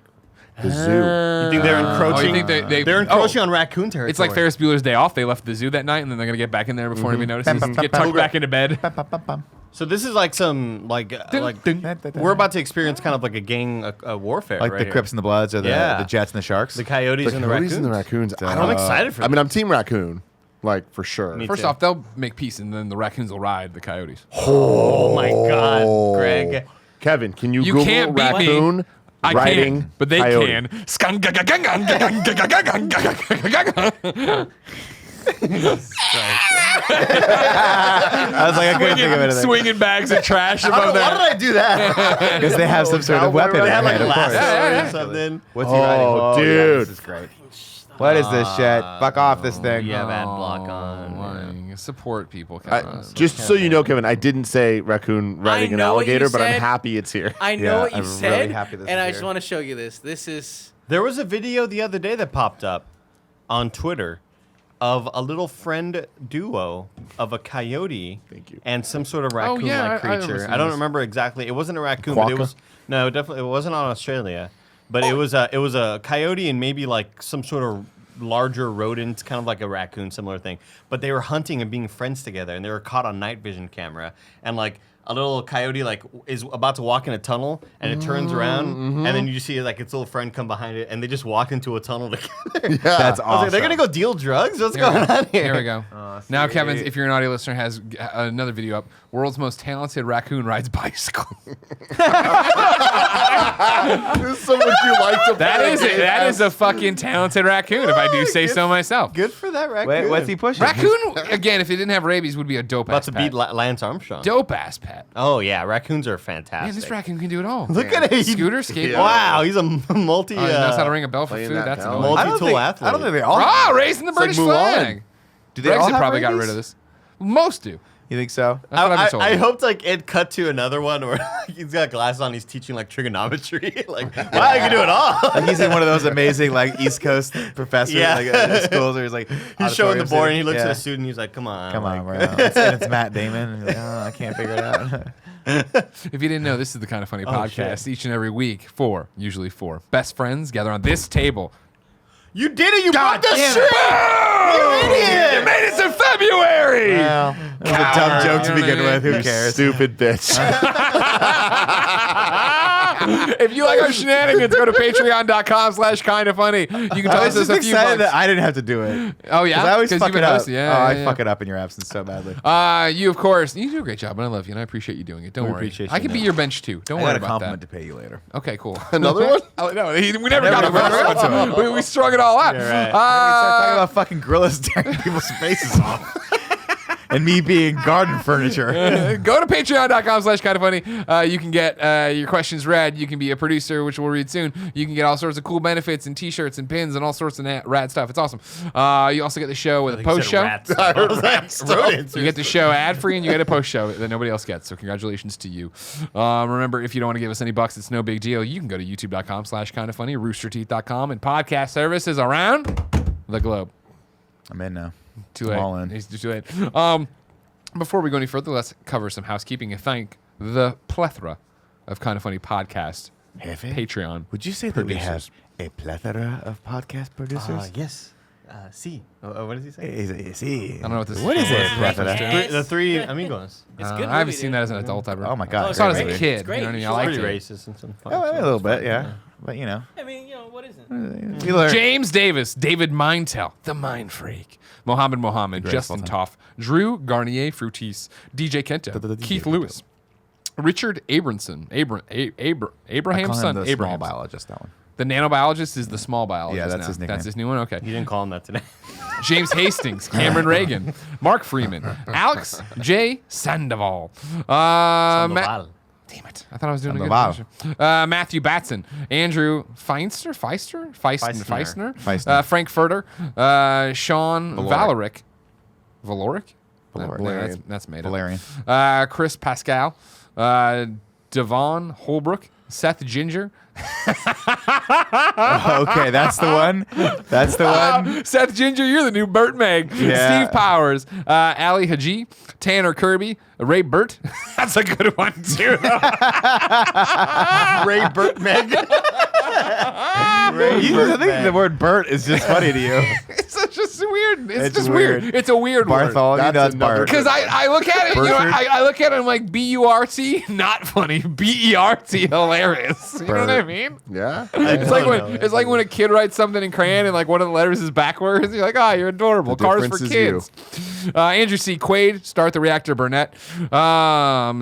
The zoo. You think they're encroaching? Oh, you think they're encroaching on raccoon territory? It's like Ferris Bueller's Day Off. They left the zoo that night, and then they're gonna get back in there before anybody notices. Get tucked back into bed. So this is like some like we're about to experience kind of like a gang warfare, Like right the here. Crips and the Bloods or Yeah. the Jets and the Sharks. the coyotes and the Coyotes raccoons. and the raccoons. I'm excited for I mean, this. I'm team raccoon. Like for sure. Me First too. off, they'll make peace, and then the raccoons will ride the coyotes. Oh my God, Greg. Kevin, can you You Google can't beat me. raccoon I riding can't, but they coyote? can. I was like, I couldn't think of anything. Swinging bags of trash above Why did that. I do that? Because they have some sort of Cowboy weapon. ride. in They have, their like, hand, of course. Lasso or something. What's he riding? Oh, Yeah, dude. this is great. What is this shit? Fuck off this thing. You have ad block on. Support people. Kevin. Just so you know, Kevin, I didn't say raccoon riding an know what you alligator, but I'm said. happy it's here. I know Yeah, what you I'm said, really happy this and is I just here. want to show you this. This is There was a video the other day that popped up on Twitter of a little friend duo of a coyote and some sort of raccoon-like yeah, I remember creature. seeing I don't this. remember exactly. It wasn't a raccoon, but it Quokka? was definitely it wasn't on Australia, but it was a coyote and maybe like some sort of larger rodent, kind of like a raccoon, similar thing. But they were hunting and being friends together, and they were caught on night vision camera. And like a little coyote like is about to walk in a tunnel, and it turns around, and then you see like its little friend come behind it, and they just walk into a tunnel together. That's I was awesome. like, they're gonna go deal drugs. What's Here we going go. on here? Here we go. Now, Kevin, if you're an audio listener, has another video up. World's most talented raccoon rides bicycle. This is so much you like to That play. is it. That is a fucking talented raccoon, if I do say so myself. Good for that raccoon. Wait, what's he pushing? Raccoon, again, if it didn't have rabies, would be a dope About ass to pet. beat Lance Armstrong. Dope ass pet. Oh yeah, raccoons are fantastic. Man, this raccoon can do it all. Look at it. Scooter, skateboard. Wow, he's a multi. Oh, he knows how to ring a bell for playing food. that That's bell. annoying. multi-tool athlete. I don't think they all. Ah, raising the British like Mulan. flag. Do they all Brexit have probably got rabies? rid of this. Most do. You think so? That's what I've been told. I hoped like it cut to another one where he's got glasses on. He's teaching like trigonometry. Like, wow, you can do it all. Like he's in one of those amazing like East Coast professors Yeah. like schools where he's like He's showing the auditorium board and he looks yeah. at a student. He's like, "Come on, Come like, on, bro. And it's Matt Damon. And he's like, oh, I can't figure it out. If you didn't know, this is the Kind of Funny podcast. Each and every week, usually four best friends gather on this table. You did it! You broke the damn streak! You idiot! You made it to February! Well, that was a dumb joke to begin with. Who You cares? stupid bitch. If you like our shenanigans, go to patreon.com/kindafunny. You can I toss was us just a few excited bucks. that I didn't have to do it. Oh, yeah? 'Cause I always 'Cause fuck you've been it up. hosting. Yeah, I yeah, fuck it up in your absence so badly. You, of course, you do a great job, and I love you, and I appreciate you doing it. Don't worry. appreciate I you, can be man. your bench, too. Don't I worry got a about compliment that. to pay you later. Okay, cool. Another one? Oh, no, we never got the never first got one. to it. We strung it all out. You're right. Start talking about fucking gorillas tearing people's faces off. And me being garden furniture. Go to patreon.com/kindafunny. You can get your questions read. You can be a producer, which we'll read soon. You can get all sorts of cool benefits and t-shirts and pins and all sorts of rad stuff. It's awesome. You also get the show with a post show. I was like, rodents. You get the show ad-free and you get a post show that nobody else gets. So congratulations to you. Remember, if you don't want to give us any bucks, it's no big deal. You can go to youtube.com/kindafunny, roosterteeth.com, and podcast services around the globe. I'm in now. Too I'm late. all in. It's too late. Before we go any further, let's cover some housekeeping and thank the plethora of Kind of Funny podcast Jefe? Patreon. Would you say that we have producers. a plethora of podcast producers? Yes. See. What does he say? Sí. I don't know what this is. What is it, Plethora. plethora? The three amigos. it's a good. I haven't movie, seen dude. that as an adult ever. Oh my god. Oh, I saw it as great a movie. kid. It's great. You know what I mean? You I should liked Pretty it. racist and some. Oh, a little bit, yeah. But you know, I mean, what isn't? we learn. James Davis, David Mindtell, the Mind Freak, Mohammed, Great Justin full-time. Toff, Drew Garnier Frutis, DJ Kenta, Keith Lewis, Richard Abramson, Abraham's son, the small Abraham. biologist. That one. The nanobiologist is the small biologist. Yeah, that's now. his nickname. That's his new one. Okay. You didn't call him that today. James Hastings, Cameron Reagan, Mark Freeman, Alex J. Sandoval. Sandoval. Damn it. I thought I was doing a good Sandoval. impression. Matthew Batson, Andrew Feistner, Feistner. Frank Furter, Sean Valoric. Valoric? Valorian. That's made up. Valerian. Chris Pascal, Devon Holbrook, Seth Ginger, Okay, that's the one. That's the one. Seth Ginger, you're the new Burt Meg. Yeah. Steve Powers, Ali Haji, Tanner Kirby, Ray Burt. That's a good one too. Ray Burt Meg. I think the word Bert is just funny to you. It's such a weird It's just weird. It's a weird word. Bartholomew. That's That's another Bart. Because I look at it, you know, I look at it, I'm like B-U-R-T, not funny. B-E-R-T, hilarious. You know what I mean? Yeah. It's like when a kid writes something in crayon and like one of the letters is backwards. You're like, oh, you're adorable. The Cars for difference kids. Andrew C. Quaid, Start the Reactor Burnett.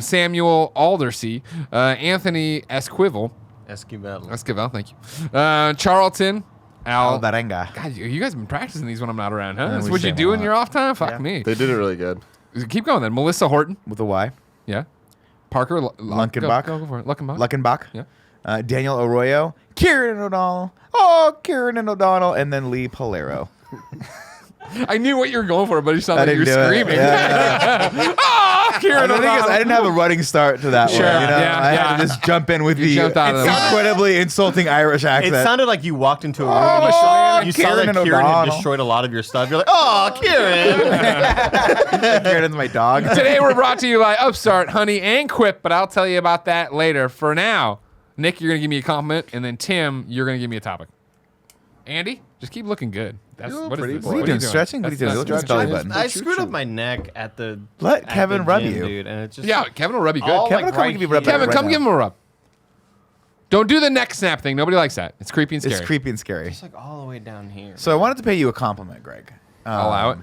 Samuel Aldersey. Anthony Esquivel. Esquivel, thank you. Charlton. Al. Alvarenga. God, you guys have been practicing these when I'm not around, huh? Yeah, That's we what you say do a in lot. your off time? Fuck Yeah. me. They did it really good. Keep going then. Melissa Horton. With a Y. Yeah. Parker Luckenbach. Go for it. Luckenbach. Luckenbach. Yeah. Daniel Arroyo. Kieran O'Donnell. Oh, Kieran and O'Donnell. And then Lee Polero. I knew what you were going for, but it sounded like you were didn't do it. screaming. Yeah, Oh, Kieran The thing is, O'Donnell. I didn't have a running start to that Sure, one. You know? yeah, I had yeah. to just jump in with the jumped out of the- incredibly insulting Irish It accent. sounded like you walked into a room. Oh, you saw Kieran that and Kieran had O'Donnell. destroyed a lot of your stuff. You're like, oh, Kieran. Kieran's my dog. Today we're brought to you by Upstart, Honey, and Quip, but I'll tell you about that later. For now, Nick, you're going to give me a compliment, and then Tim, you're going to give me a topic. Andy, just keep looking good. That's You look what is pretty this? boy. What are you doing? Stretching? What are you doing? Look at his belly button. I screwed up my neck at the. Let at Kevin the rub gym, you. dude, and it just Yeah, Kevin will rub you good. all, Kevin like, will come right give you a rub here. Kevin, right come now. give him a rub. Don't do the neck snap thing. Nobody likes that. It's creepy and scary. It's creepy and scary. It's like all the way down here. So I wanted to pay you a compliment, Greg. I'll allow it.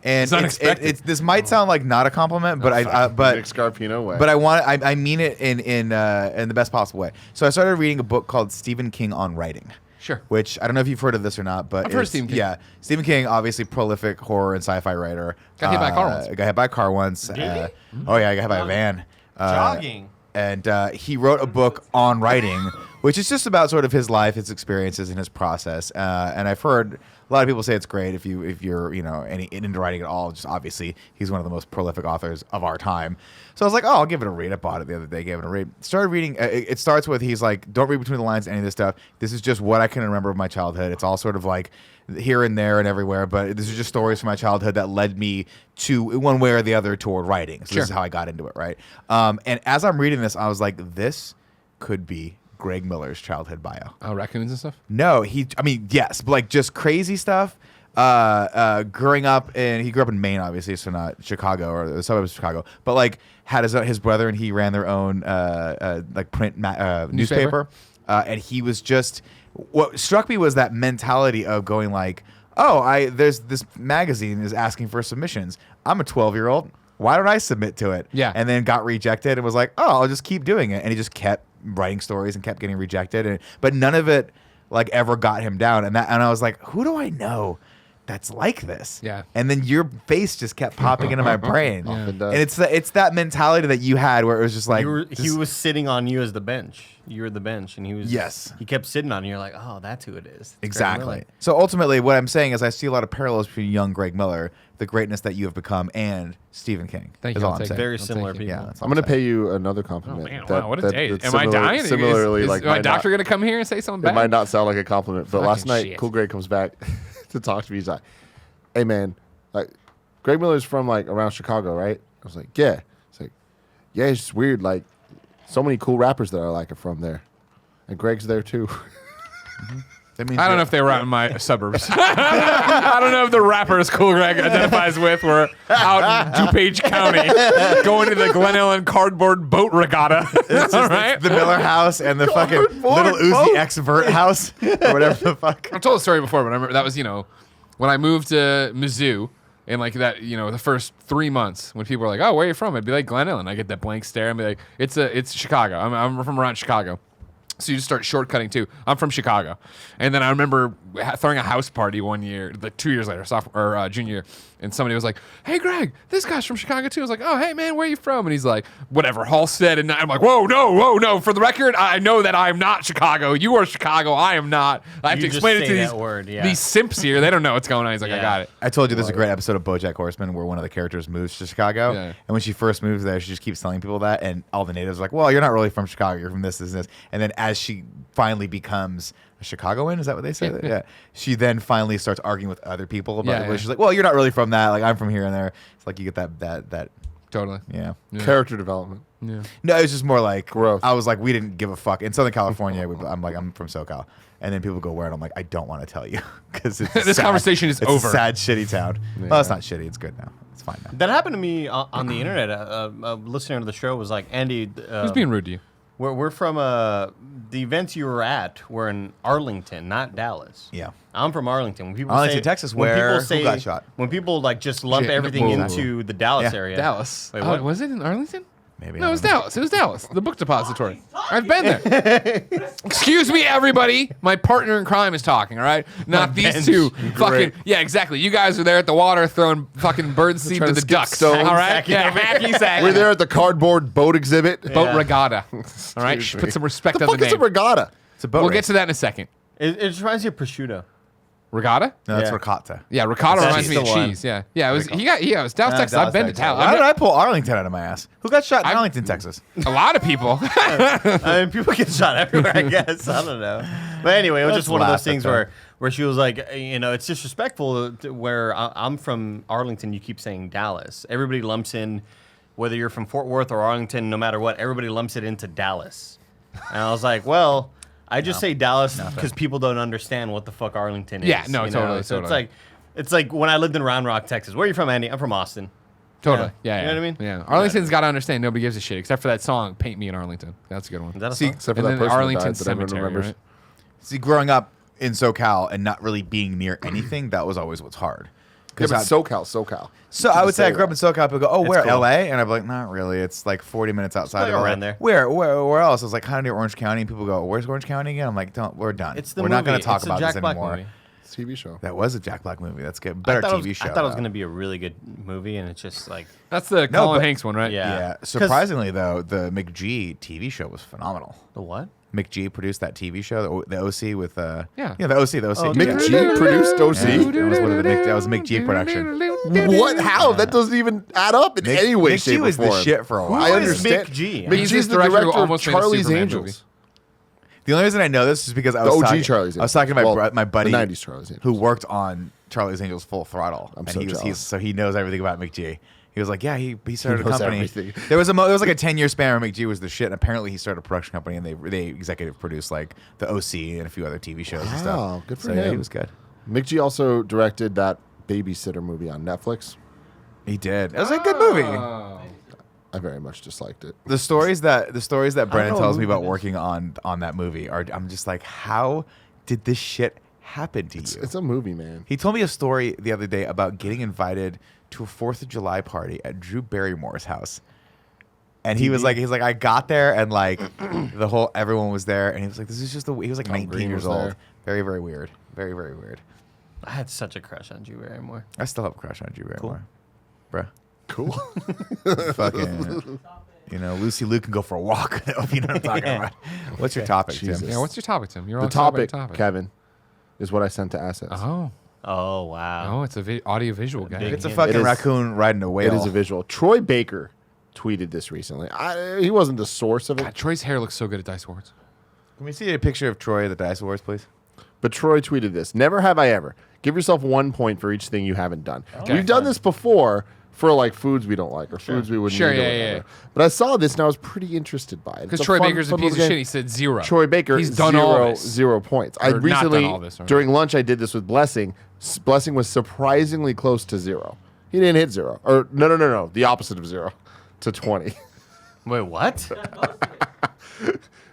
And It's unexpected. this might sound like not a compliment, but but Nick Scarpino way. But I mean it in the best possible way. So I started reading a book called Stephen King on Writing. Sure. Which I don't know if you've heard of this or not, but I've heard of it's- Stephen King. Yeah, Stephen King, obviously prolific horror and sci-fi writer. Got hit by a car once. Got hit by a car once. Oh yeah, I got hit by a van. Jogging. And he wrote a book on writing, which is just about sort of his life, his experiences, and his process. And I've heard a lot of people say it's great if you're into writing at all. Just obviously, he's one of the most prolific authors of our time. So I was like, oh, I'll give it a read. I bought it the other day, gave it a read. Started reading. It starts with he's like, don't read between the lines, any of this stuff. This is just what I can remember of my childhood. It's all sort of like here and there and everywhere, but this is just stories from my childhood that led me to one way or the other toward writing. So Sure. this is how I got into it, right? And as I'm reading this, I was like, this could be Greg Miller's childhood bio. Oh, raccoons and stuff? No, yes, but like just crazy stuff. Growing up, and he grew up in Maine, obviously, so not Chicago or the suburbs of Chicago, but like had his brother and he ran their own like print newspaper, and he was just. What struck me was that mentality of going like, oh, there's this magazine is asking for submissions. I'm a 12-year-old. Why don't I submit to it? Yeah. And then got rejected and was like, oh, I'll just keep doing it. And he just kept writing stories and kept getting rejected. But none of it like ever got him down. And I was like, who do I know that's like this? Yeah. And then your face just kept popping into my brain. Often does. And it's that mentality that you had where it was just like He was sitting on you as the bench. You were the bench, and he was. Yes. He kept sitting on you. You're like, oh, that's who it is. It's Greg Exactly. Miller. So ultimately, what I'm saying is I see a lot of parallels between young Greg Miller, the greatness that you have become, and Stephen King. Thank is you. all I'll I'm take saying. Very I'll similar take it. people. Yeah, that's all I'm going to saying. pay you another Oh, compliment. man. Wow, what a day. that's Am I dying? Similarly, is like my might doctor not- going to come here and say something It bad? might not sound like a compliment, but last Fucking night, shit. Cool Greg comes back to talk to me. He's like, "Hey man, like Greg Miller's from like around Chicago, right?" I was like, "Yeah." It's like, "Yeah, it's just weird. Like, so many cool rappers that I like are from there, and Greg's there too." That means I don't you're- know if they were out in my suburbs. I don't know if the rappers Cool Greg identifies with were out in DuPage County going to the Glen Ellen cardboard boat regatta. All right? the Miller house and the fucking little Uzi X-Vert house or whatever the fuck. I've told the story before, but I remember that was, when I moved to Mizzou and like that, the first 3 months when people were like, oh, where are you from? I'd be like, Glen Ellen. I get that blank stare and be like, it's Chicago. I'm from around Chicago. So you just start shortcutting too. I'm from Chicago. And then I remember throwing a house party one year, like 2 years later, sophomore or junior year, and somebody was like, hey, Greg, this guy's from Chicago too. I was like, oh, hey, man, where are you from? And he's like, whatever, Halstead. And I'm like, whoa, no. For the record, I know that I'm not Chicago. You are Chicago. I am not. I have You to just explain it say to that word, yeah. these simps here. They don't know what's going on. He's like, I Yeah. got it. I told you there's a great episode of BoJack Horseman where one of the characters moves to Chicago, Yeah. and when she first moves there, she just keeps telling people that, and all the natives are like, well, you're not really from Chicago. You're from this, and this. And then as she finally becomes a Chicagoan, is that what they say? Yeah. She then finally starts arguing with other people about it. Yeah. Where she's like, well, you're not really from that. Like, I'm from here and there. It's like you get that Totally. Yeah. Character development. Yeah. No, it's just more like Growth. I was like, we didn't give a fuck. In Southern California, I'm from SoCal. And then people go, where? And I'm like, I don't want to tell you. Because This conversation is over. It's a sad, shitty town. Well, it's not shitty. It's good now. It's fine now. That happened to me on the internet. A listener to the show was like, Andy, Who's being rude to you? we're from the events you were at were in Arlington, not Dallas. Yeah. I'm from Arlington. When people Arlington, say, Texas, when where people say, who got shot? When people like just lump Shit, everything whoa. into the Dallas Yeah. area. Dallas. Wait, Oh, what? was it in Arlington? Maybe. No, I it was don't know. Dallas. It was Dallas. The book depository. I've been there. Excuse me, everybody. My partner in crime is talking, all right? Not these bench. two fucking... Yeah, exactly. You guys are there at the water throwing fucking bird seed trying to to the skip ducks. stones. All right? Hacky. Yeah, hacky sack. We're there at the cardboard boat exhibit. Boat regatta. All right? Excuse me. Put some respect The on fuck the is a name. regatta? It's a boat We'll race. get to that in a second. It reminds you of prosciutto. Regatta? No, that's Yeah. ricotta. Yeah, ricotta That's reminds me of the one. cheese. Yeah. Yeah, it was it was Dallas, Texas. I've been to Dallas. How did I pull Arlington out of my ass? Who got shot in I'm- Arlington, Texas? A lot of people. I mean, people get shot everywhere, I guess. I don't know. But anyway, it was Let's just one of laugh those things at that. where she was like, it's disrespectful to where I'm from Arlington, you keep saying Dallas. Everybody lumps in, whether you're from Fort Worth or Arlington, no matter what, everybody lumps it into Dallas. And I was like, well, I just say Dallas because people don't understand what the fuck Arlington is. Yeah, no, you know? totally, So totally. it's like when I lived in Round Rock, Texas. Where are you from, Andy? I'm from Austin. Totally. Yeah. You know what I mean? Yeah. Arlington's got to understand nobody gives a shit except for that song, Paint Me in Arlington. That's a good one. Is that a See, song? Except for And that then the person Arlington that died that everyone Cemetery, remembers. right? See, growing up in SoCal and not really being near anything, that was always what's hard. Yeah, but I- SoCal. So I would say I say grew up in SoCal. People go, "Oh, where? cool. LA?" And I'd be like, "Not really. It's like 40 minutes outside like of LA." around there. Where else? It's like kind of near Orange County. And people go, "Where's Orange County again?" I'm like, "Don't. We're done. It's the we're movie. not going to talk It's a about Jack this Black anymore." movie. It's a TV show. That was a Jack Black movie. That's good. I Better thought TV show. I thought it was though. going to be a really good movie, and it's just like, That's the No, Colin but- Hanks one, right? yeah. Yeah. Surprisingly, though, the McG TV show was phenomenal. The what? McG produced that TV show, the OC with Yeah. the OC. The OC. Oh, McG produced OC. Yeah, that was one of the that was a McG production. What? How? That doesn't even add up in any way, McG shape, or was the form. shit for a while. I Who is understand. McG? McG's He's this the director who director of almost made a Charlie's Superman Angels. movie. The only reason I know this is because I was OG talking, Charlie's I was talking to my Angels. my buddy The 90s Charlie's Angels. who worked on Charlie's Angels Full Throttle, I'm and so he was jealous. so he knows everything about McG. He was like, yeah, he started a knows company. everything. There was like a 10-year span where McG was the shit, and apparently he started a production company, and they executive produced like the OC and a few other TV shows and stuff. Wow, good for so, Yeah, he him. was good. McG also directed that babysitter movie on Netflix. He did. It was a good movie. Oh. I very much disliked it. The stories that Brennan know tells what me about movie it working on that movie are, I'm just like, how did this shit happen to you? It's a movie, man. He told me a story the other day about getting invited to a 4th of July party at Drew Barrymore's house. And he's like, I got there and like everyone was there, and he was like, this is just he was like Tom 19 Green years was old. there. Very, very weird. Very, very weird. I had such a crush on Drew Barrymore. I still have a crush on Drew Barrymore. Bruh. Cool. Fucking, Lucy Liu can go for a walk. If you know what I'm talking about. What's your topic, Jesus. Tim? Yeah, what's your topic, Tim? You're The always talking topic, about your Kevin, is what I sent to Assets. Oh. Oh, wow. Oh, it's a audio-visual guy. Big It's a It fucking is- raccoon riding a whale. It is a visual. Troy Baker tweeted this recently. He wasn't the source of it, God, Troy's hair looks so good at Dice Awards. Can we see a picture of Troy at the Dice Awards, please? but Troy tweeted this. Never have I ever. Give yourself 1 point for each thing you haven't done. Okay. We've done this before for like foods we don't like or foods we wouldn't Sure, eat or yeah, whatever. yeah. But I saw this and I was pretty interested by it. Because It's Troy fun- Baker's a fun piece of little shit. game. He said 0. Troy Baker, He's done all this. 0 points. I Or not done recently, all this, right? during lunch, I did this with Blessing. Blessing was surprisingly close to 0. He didn't hit 0. Or no. The opposite of 0 to 20. Wait, what?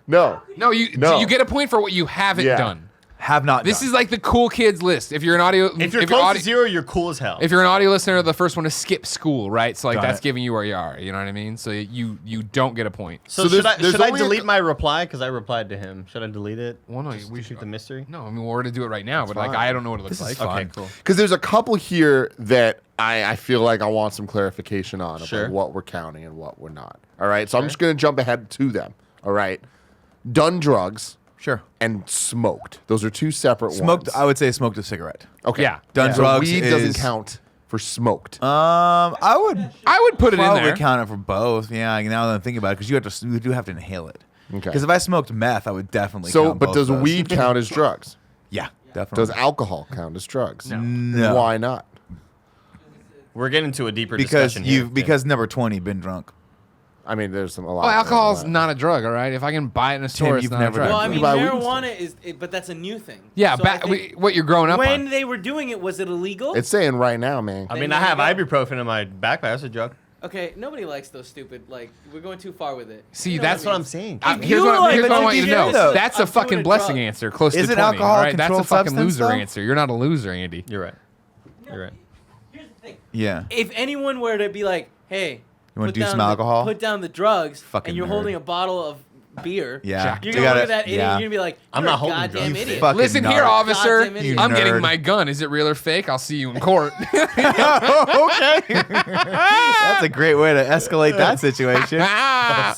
No. No, you No. you get a point for what you haven't Yeah. done. Have not This done. is like the cool kids list. If you're an audio, If you're if close audio, to 0, you're cool as hell. if you're an audio listener, the first one is skip school, right? So like Got that's it. giving you where you are. You know what I mean? So you don't get a point. so So should there's I only a delete cou- my reply? Because I replied to him. Should I delete it? Well, no, Just we to keep should. the mystery. No, I mean we're gonna do it right now, but like fine. I don't know what it looks This is like. fun. Okay, cool. Because there's a couple here that I feel like I want some clarification on Sure. about what we're counting and what we're not. All right. So I'm just going to jump ahead to them. All right. Done drugs Sure. and smoked. Those are two separate Smoked. ones. I would say smoked a cigarette. Okay. Yeah. Done So drugs weed is, doesn't count for smoked. I would put it in probably there. count it for both. Yeah. Now that I'm thinking about it, because you do have to inhale it. Okay. Because if I smoked meth, I would definitely. So, count but both does those. weed count as drugs? Yeah, definitely. Does alcohol count as drugs? No. No. Why not? We're getting to a deeper because discussion here. because number 20 been drunk. I mean, there's a lot. Well, alcohol's of that. not a drug, all right? If I can buy it in a store, it's you've not never a drug. Well, I You mean, buy weed and marijuana but that's a new thing. yeah, So I think what you're growing up when on. they were doing it, was it illegal? It's saying right now, man. I mean, Then I there have you go. ibuprofen in my backpack. That's a drug. Okay, nobody likes those stupid. Like, we're going too far with it. See, You know that's I what mean? I'm saying. If Here's you what like I want you to know. though. That's a I'm fucking doing a blessing drug. answer. Close Is to it 20. alcohol all right? That's a controlled fucking substance, loser though? answer. You're not a loser, Andy. You're right. You're right. Here's the thing. Yeah. If anyone were to be like, "Hey, You wanna put do down some the- alcohol?" Put down the drugs," Fucking and you're nerd. holding a bottle of beer. Yeah. You're You gonna gotta- look at that idiot. yeah. You're gonna be like, I'm "You're not a holding goddamn drugs. You idiot." fucking Listen here, nerd. officer. Goddamn idiot. I'm You getting nerd. my gun. Is it real or fake? I'll see you in court. Okay. That's a great way to escalate that situation.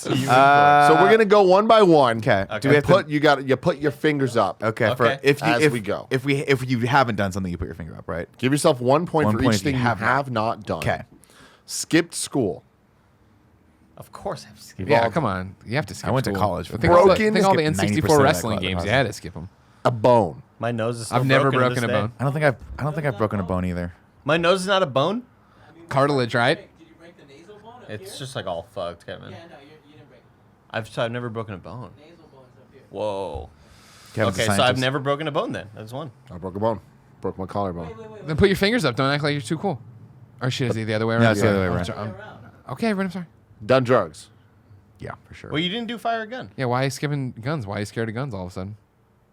So we're gonna go one by one. Okay. Okay. Do we have to? You put your fingers up. Okay. For Okay. As we go. If you haven't done something, you put your finger up, right? Give yourself 1 point 1 for point each if you thing you have not done. Okay. Skipped school. Of course, I've skipped. yeah, come on. You have to skip I went to school. college for Think all the, broken. think all the Skipped 90% N64 of that wrestling class. games. You had to skip them. A bone. My nose is. Still I've never broken broken to a this bone. day. I don't think I've broken a bone either. My nose is not a bone. Cartilage, right? Did you break the nasal bone up It's here? just like all fucked, Kevin. Yeah, no, you didn't break I've never broken a bone. it. Nasal bone's up here. Whoa. Kevin's a Okay, so I've scientist. never broken a bone then. That's one. I broke a bone. Broke my collarbone. Then put your fingers up. Don't act like you're too cool. Or shit, is it the other way around? No, it's the other way I'm around. sorry, okay, everyone, I'm sorry. Done drugs. Yeah, for sure. Well, you didn't do fire a gun. Yeah, why are you skipping guns? Why are you scared of guns all of a sudden?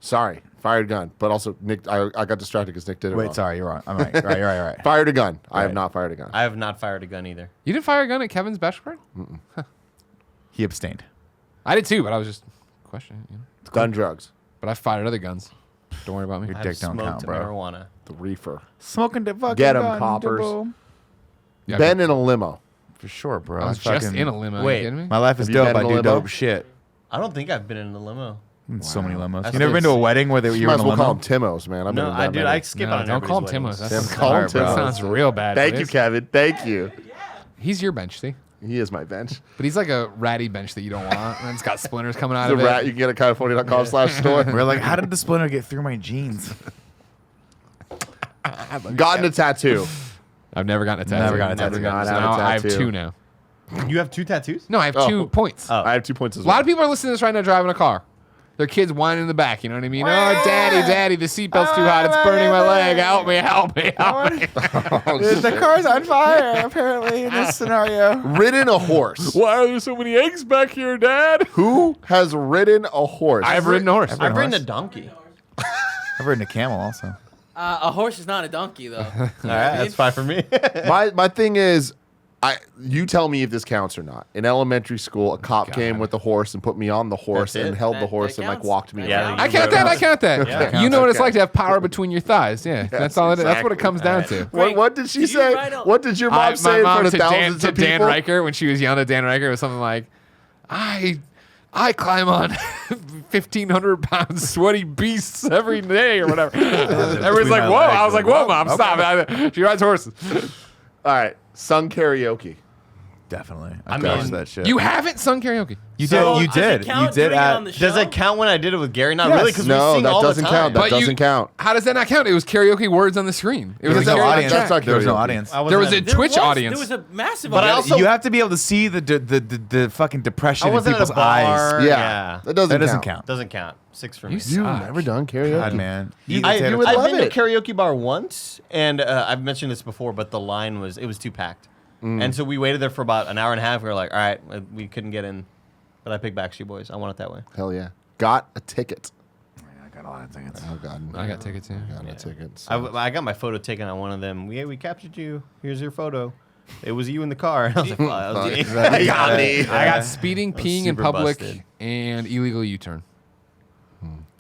Sorry. Fired gun. But also, Nick, I got distracted because Nick did it wrong. Wait, sorry, you're wrong. I'm right. Right, you're right. Fired a gun. I have Right. not fired a gun. I have not fired a gun either. You didn't fire a gun at Kevin's bachelor party? He abstained. I did too, but I was just questioning. You know? Done drugs. But I fired other guns. Don't worry about me. Your I've dick don't smoked count, bro. marijuana. The reefer. Smoking the fucking Get 'em, gun, coppers. Debo. Yeah, Been in a limo. For sure, bro. I was just in a limo. Are Wait. you kidding me? My life is Have you dope. been I in a do limo? dope shit. I don't think I've been in the limo. So many limos. That's You never been to a wedding where you You were might in as a well call limo? them Timos, man. I've been No, in I that dude, many. I skip No, on don't call him everybody's Timos. weddings. That's Call him that Timos. sounds real bad. Thank but you, it's- Kevin. Thank you. He's your bench, see? He is my bench. But he's like a ratty bench that you don't want. And it's got splinters coming out The of it. rat you can get at California.com/store. We're like, how did the splinter get through my jeans? Gotten a tattoo. I've never gotten a tattoo. Never gotten a Never tattoo. gotten- Not so had a now I have tattoo. 2 now. You have 2 tattoos? No, I have 2 points. I have 2 points as A well. lot of people are listening to this right now driving a car. Their kids whining in the back, you know what I mean? Oh, daddy, the seatbelt's too hot. It's burning my leg. Help me. The car's on fire, apparently, in this scenario. Ridden a horse. Why are there so many eggs back here, Dad? Who has ridden a horse? I've ridden a horse. I've ridden a horse. donkey. I've ridden a camel also. A horse is not a donkey, though. All right, that's fine for me. My thing is, you tell me if this counts or not. In elementary school, a cop came with a horse and put me on the horse That's and it? held the That horse and like counts. walked me Yeah, around. I count that. I count that. Yeah. You know what it's Okay. like to have power between your thighs. Yeah, that's all. That's what it comes down to. What did she Did you say? write a- What did your mom say in front of thousands to of people? Dan Riker when she was yelling at Dan Riker. It was something like, I climb on 1,500-pound sweaty beasts every day or whatever. Everyone's like, whoa. I was like, whoa, Mom, stop. She rides horses. All right, sung karaoke. Definitely. I crushed mean, that shit. You haven't sung karaoke. You So, did. You does it did. You count did doing it on the at. show? Does it count when I did it with Gary? Not Yes. really, because we No, sing that all doesn't the time. count. That But doesn't count. How does that not count? It was karaoke words on the screen. It was There's a no karaoke audience. track. That's not There was no karaoke. audience. I There was a wasn't- Twitch audience. There was a massive But I audience. also- You have to be able to see the fucking depression I in wasn't at a people's bar. eyes. Yeah, that doesn't That doesn't count. count. Doesn't count. 6 for me. You You've suck. never done karaoke, God, man. You I've would love been it. to a karaoke bar once, and I've mentioned this before, but the line was too packed, and so we waited there for about an hour and a half. We were like, all right, we couldn't get in, but I picked Backstreet Boys. I want it that way. Hell yeah. Got a ticket. I got a lot of tickets. Oh god. I got tickets, too. Got a ticket. I got my photo taken on one of them. We captured you. Here's your photo. It was you in the car. I was like, wow, that was You got me. I got speeding, was peeing in super public, busted. and illegal U-turn.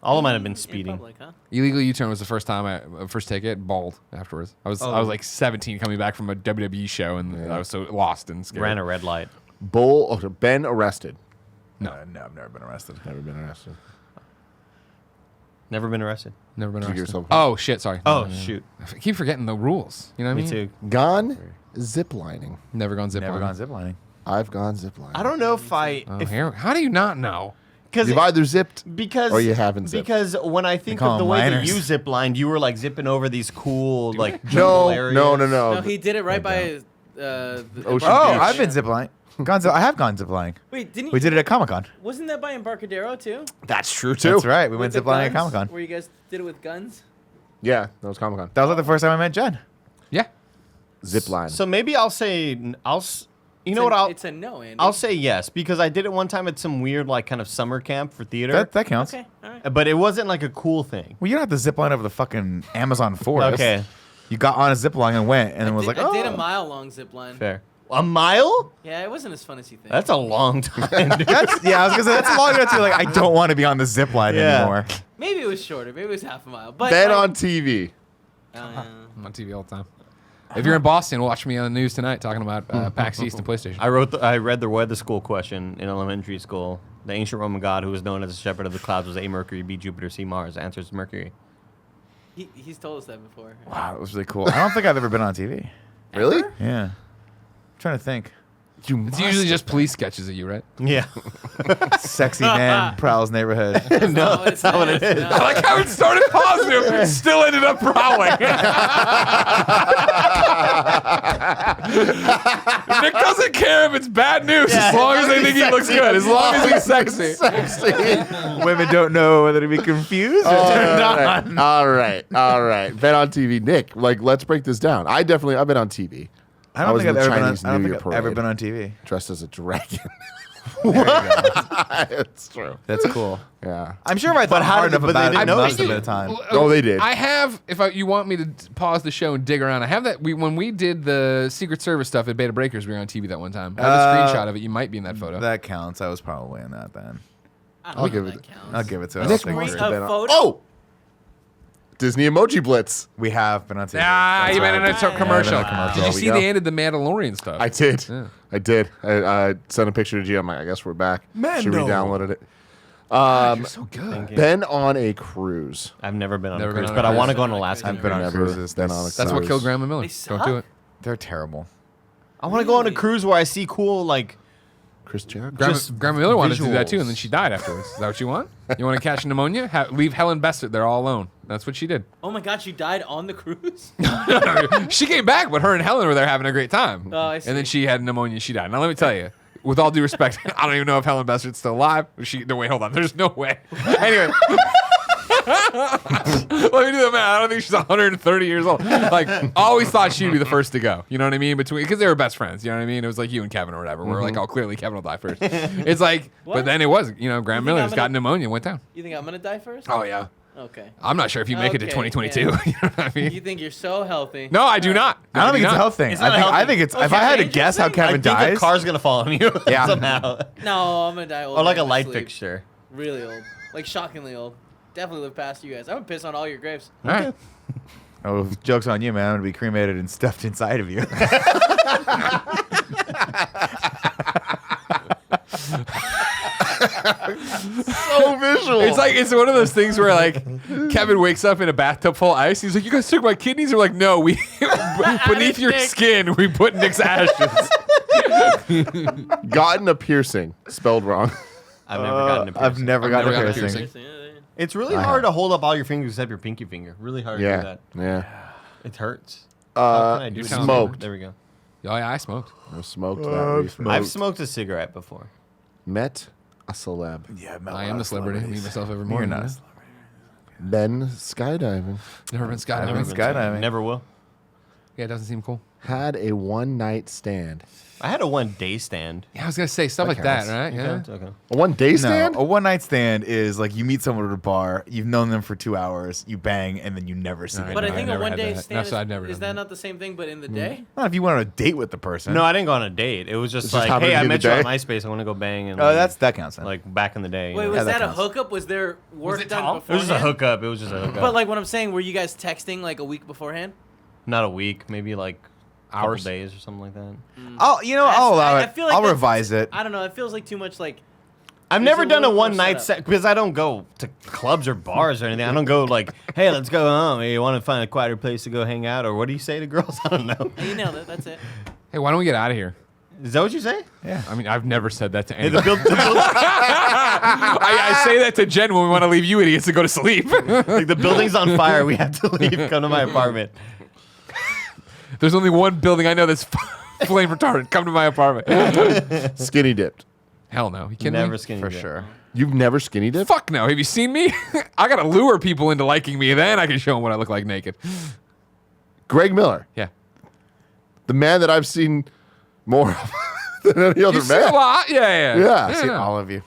All of mine have been In speeding. public, huh? Illegal U-turn was the first ticket. Bald afterwards. I was 17 coming back from a WWE show, and I was so lost and scared. Ran a red light. Been arrested. No, I've never been arrested. Never been arrested. Never been arrested. Never been Did you get arrested. yourself- Oh shit! Sorry. Oh No. shoot. I keep forgetting the rules. You know what I Me mean? too. Gone ziplining. Never gone zip Never lining. gone ziplining. I've gone ziplining. I don't know if I. Oh, if, here, how do you not know? You've either zipped because or you haven't zipped. Because when I think call of the them way that miners. you ziplined, you were like zipping over these cool like no, jungle areas. No, he did it right by the Ocean Oh, Beach. I've been ziplining. I have gone ziplining. Wait, didn't you? We did it at Comic-Con. Wasn't that by Embarcadero too? That's true too. That's right. We With went the ziplining at guns? Comic-Con. Where you guys did it with guns? Yeah, that was Comic Con. That was like the first time I met Jen. Yeah. Zip line. So maybe I'll say you know what It's a no, Andy. I'll say yes because I did it one time at some weird like kind of summer camp for theater. That counts. Okay, all right. But it wasn't like a cool thing. Well, you don't have to zip line over the fucking Amazon forest. Okay. You got on a zip line and went, and then was like, I did oh. a mile-long zip line. Fair. A mile? Yeah, it wasn't as fun as you think. That's a long time. Dude. Yeah, I was gonna say that's long enough to be like, I don't want to be on the zip line Yeah. anymore. Maybe it was shorter. Maybe it was half a mile. But Ben like, on TV. I'm on TV all the time. If you're in Boston, watch me on the news tonight talking about PAX East and PlayStation. I read the weather school question in elementary school. The ancient Roman god who was known as the shepherd of the clouds was A, Mercury, B, Jupiter, C, Mars. Answer is Mercury. he's told us that before. Wow, it was really cool. I don't think I've ever been on TV. Really? Yeah. I'm trying to think. It's usually just police sketches of you, right? Yeah. Sexy man prowls neighborhood. No, it's not what it is. I like how it started positive, still ended up prowling. Nick doesn't care if it's bad news as long as they think he looks good, as long as he's sexy. Women don't know whether to be confused or turned on. All right. Ben on TV. Nick, like, let's break this down. I've been on TV. I don't was think in I've the ever been on, Chinese I don't New think Year I've ever parade. been on TV. Dressed as a dragon. There It's true. That's cool. Yeah. I'm sure if I thought how hard did- enough but they about it, didn't it know must you. have been a time. Oh, they did. I have, you want me to pause the show and dig around, I have that. When we did the Secret Service stuff at Beta Breakers, we were on TV that one time. I have a screenshot of it. You might be in that photo. That counts. I was probably in that then. I don't I'll know give if it- that counts. I'll give it to Nick us. wants A to bet on- photo? Oh! Disney Emoji Blitz. We have been on TV. Ah, That's you made right. a commercial. Yeah, I made a commercial. Did you There we see go. they ended the Mandalorian stuff? I did. Yeah. I did. I sent a picture to G. I'm like, I guess we're back. She Mando. re-downloaded it. You're so good. Been on a cruise. I've never been on Never a been cruise, on a but I cruise. want to go on Alaska. I've been on Never cruises. been on a That's what cruise. killed Grandma Miller. They Don't do it. suck? They're terrible. I want to go on a Really? cruise where I see cool like Chris Jericho. Grandma Miller wanted to do that too, visuals. and then she died afterwards. Is that what you want? You want to catch pneumonia? Leave Helen Bessert there all alone. That's what she did. Oh my God, she died on the cruise? She came back, but her and Helen were there having a great time. Oh, I see. And then she had pneumonia and she died. Now, let me tell you, with all due respect, I don't even know if Helen Bessert's still alive. No, wait, hold on. There's no way. Anyway. Let me do the math. I don't think she's 130 years old. Like, always thought she'd be the first to go. You know what I mean? Because they were best friends. You know what I mean? It was like you and Kevin or whatever. We're like, oh, clearly Kevin will die first. It's like, but What? then it was, Graham think Miller I'm just got gonna- pneumonia and went down. You think I'm going to die first? Oh, yeah. Okay. I'm not sure if you make it to Okay, 2022. yeah. You know what I mean? You think you're so healthy? No, I do not. I don't think it's a not. health thing. It's not I healthy. think it's. Oh, If I had to dangerous guess how thing? I Kevin think dies, a car's gonna fall on you Yeah. somehow, No, I'm going to die old. or like a in my light sleep. fixture. Really old. Like shockingly old. Definitely live past you guys. I'm going to piss on all your graves. All right. oh, joke's on you, man. I'm gonna be cremated and stuffed inside of you. So visual. It's one of those things where like Kevin wakes up in a bathtub full of ice. He's like, "You guys took my kidneys?" We're like, "No, we beneath your Nick. skin, we put Nick's ashes." Gotten a piercing. Spelled wrong. I've never gotten a piercing. I've never gotten a never got a piercing. piercing. It's really hard to hold up all your fingers except your pinky finger. Really hard to do Yeah. that. Yeah. It hurts. How can I do you're it? telling me. Smoked. There we go. Oh yeah, I smoked. I smoked that reefer. I've smoked a cigarette before. Met a celeb. Yeah, I am the celebrity. I meet myself every You're morning. not. man. a celebrity. Been skydiving. Never been skydiving. Never been skydiving. Never will. Yeah, it doesn't seem cool. Had a one night stand. I had a 1 day stand. Yeah, I was gonna say stuff like that, counts. right? Yeah. Okay. A 1 day stand? No, a one night stand is like you meet someone at a bar, you've known them for 2 hours, you bang, and then you never see them. But I No, think I a never had 1 day that. stand No, so I've never is done that that. not the same thing, but in the day? Not if you went on a date with the person. No, I didn't go on a date. It was just It just like, happened hey, to I be met the you on day? MySpace. I want to go bang. And Oh, that counts then. like back in the day. Wait, you know? was that that a counts. hookup? Was there work it done Tom? It was beforehand? just a hookup. It was just a hookup. But like what I'm saying, were you guys texting like a week beforehand? Not a week, maybe like Hours. couple days or something like that. I'll allow I it. feel like I'll that's- revise it. I don't know. It feels like too much like. I've There's never a done a little more 1 night setup. set because I don't go to clubs or bars or anything. I don't go like, hey, let's go home. Hey, you want to find a quieter place to go hang out? Or what do you say to girls? I don't know. You nailed it. That's it. Hey, why don't we get out of here? Is that what you say? Yeah. I mean, I've never said that to Hey, anyone. I say that to Jen when we want to leave you idiots to go to sleep. like the building's on fire. We have to leave. Come to my apartment. There's only one building I know that's flame retardant. Come to my apartment. Skinny dipped. Hell no. You kidding Never me? skinny For dip. sure. You've never skinny dipped? Fuck no. Have you seen me? I got to lure people into liking me. Then I can show them what I look like naked. Greg Miller, Yeah. the man that I've seen more of than any other You see a man. lot? Yeah. Yeah. I've seen no. all of you.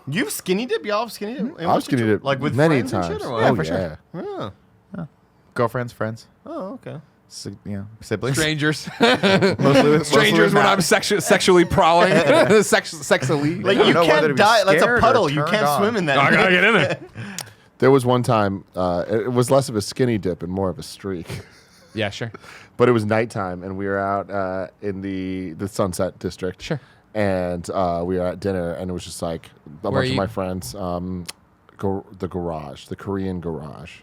You've skinny dip? Y'all have skinny dip? And I've what's your skinny tr- dipped Like with many friends and times. shit or what? Oh, for sure. yeah. Oh. Girlfriends, friends, Oh, okay. siblings. Strangers. Mostly Strangers when I'm sexually prowling. Sexually. Like don't you know whether to can't be die. That's a scared or puddle. You turned can't on. swim in that. I gotta get in there. There was one time, it was less of a skinny dip and more of a streak. Yeah, sure. But it was nighttime, and we were out in the Sunset District. Sure. And we were at dinner, and it was just like a Where bunch you- of my friends. The garage, the Korean garage.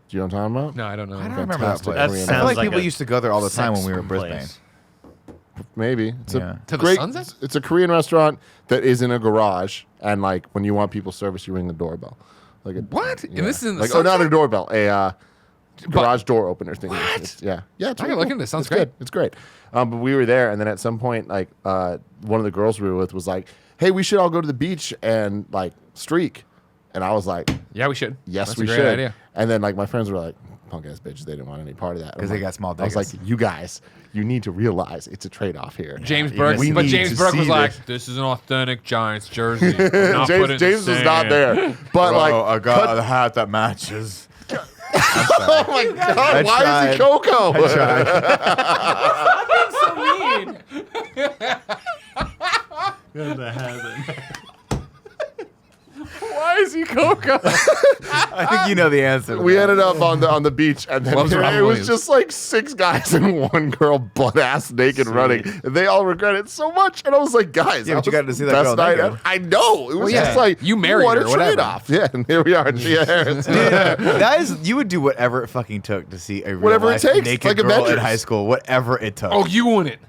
Do you know what I'm talking about? No, I don't know. I don't remember that Fantastic place. That Korean I sounds feel like like people a used to go there all the time when sex we were in Brisbane. place. Maybe it's Yeah. a To the great. Sunset? It's a Korean restaurant that is in a garage, and like when you want people service, you ring the doorbell. Like What? And this is in the like not Sunset? a doorbell, a garage door opener thing. What? Yeah, it's I gotta really look cool. into this. Sounds It's good. great. It's great. But we were there, and then at some point, like one of the girls we were with was like, "Hey, we should all go to the beach and like streak," and I was like, Yeah, we should. "Yes, That's we a great should." idea. And then like my friends were like, "Punk ass bitches, they didn't want any part of that." 'Cause I'm they like- got small I was like, diggers. "You guys, you need to realize it's a trade off here." James Burke, we but need James to Burke was see like, this. "This is an authentic Giants jersey." I'm not putting it in James the was not sand." there, but like, I got a hat that matches. oh my god, why is he tried. Coco? Stop being so mean. Why is he Coca? I think you know the answer. to We that. ended up on the beach, and then Loves it Robin was Williams. just like 6 guys and 1 girl, butt ass naked, running. And they all regret it so much, and I was like, guys, Yeah, that but you was got to see the that best girl night naked. ever. I know it was yeah. just like You married what her, a whatever. trade-off. Yeah, and here we are. Gia Harris. That is, you would do whatever it fucking took to see a real Whatever it life takes, naked like girl in Avengers. high school. Whatever it took. Oh, you wouldn't.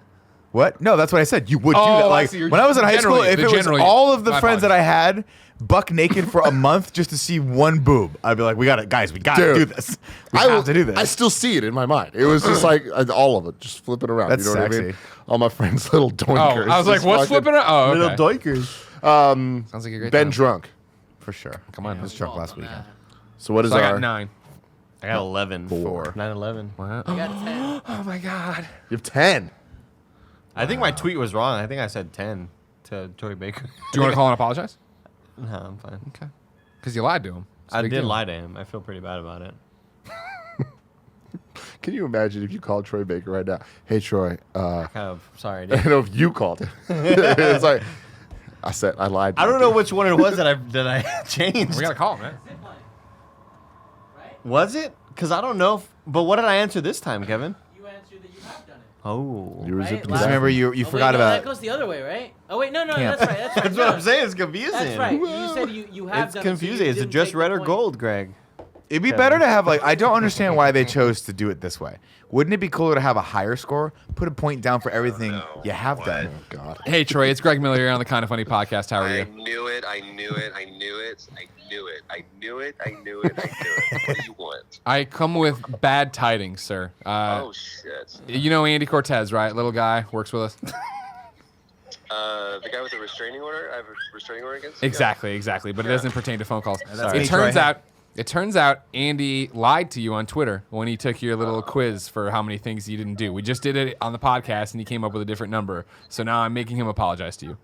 What? No, that's what I said. You would do Oh, that. I Like see. You're- when I was in high school, generally, if the it was generally- all of the my friends that I had buck naked for a month just to see one boob, I'd be like, "We got it, guys. We got to Dude, do this. We have to do this." I still see it in my mind. It was just like all of it, just flipping around. That's you know what I mean? sexy. All my friends' little Oh, doinkers. I was like, just "What's fucking flipping?" Oh, okay. Little doikers. Sounds like a great Ben time. drunk. for sure. Come on, I was drunk last weekend. So what is So I got our? 9. I got 11. 4. 9/11. Wow. I got a 10. Oh my god. You have 10. I think my tweet was wrong. I think I said 10 to Troy Baker. Do you want to call and apologize? No, I'm fine. Okay. Because you lied to him. It's a I big did deal. lie to him. I feel pretty bad about it. Can you imagine if you called Troy Baker right now? Hey Troy, Kind of sorry, I dude. don't know if you called him. It's like I said I lied. To I you, don't know dude. which one it was that I changed. We gotta call him, man. Was it? Because I don't know. But what did I answer this time, Kevin? You answered that you have done it. Oh. You were Right? zipping Last- Just back. remember you Oh, wait, forgot no, about that goes the other way, right? Oh wait, no, Camp. that's right. That's right. That's no, what I'm saying. It's confusing. That's right. You said you have It's done it, so you confusing. Is it didn't just take red the or point. gold, Greg? It'd be better to have like I don't understand why they chose to do it this way. Wouldn't it be cooler to have a higher score? Put a point down for everything you have done. Oh God. Hey Troy, it's Greg Miller here on the Kind of Funny podcast. How are I you? knew it. I knew it. I knew it. I knew it. I knew it. I knew it. I knew it. What do you want? I come with bad tidings, sir. Oh shit. You know Andy Cortez, right? Little guy, works with us. The guy with the restraining order. I have a restraining order against. Exactly. But it doesn't pertain to phone calls. Sorry. It turns out Andy lied to you on Twitter when he took your little quiz for how many things you didn't do. We just did it on the podcast and he came up with a different number. So now I'm making him apologize to you.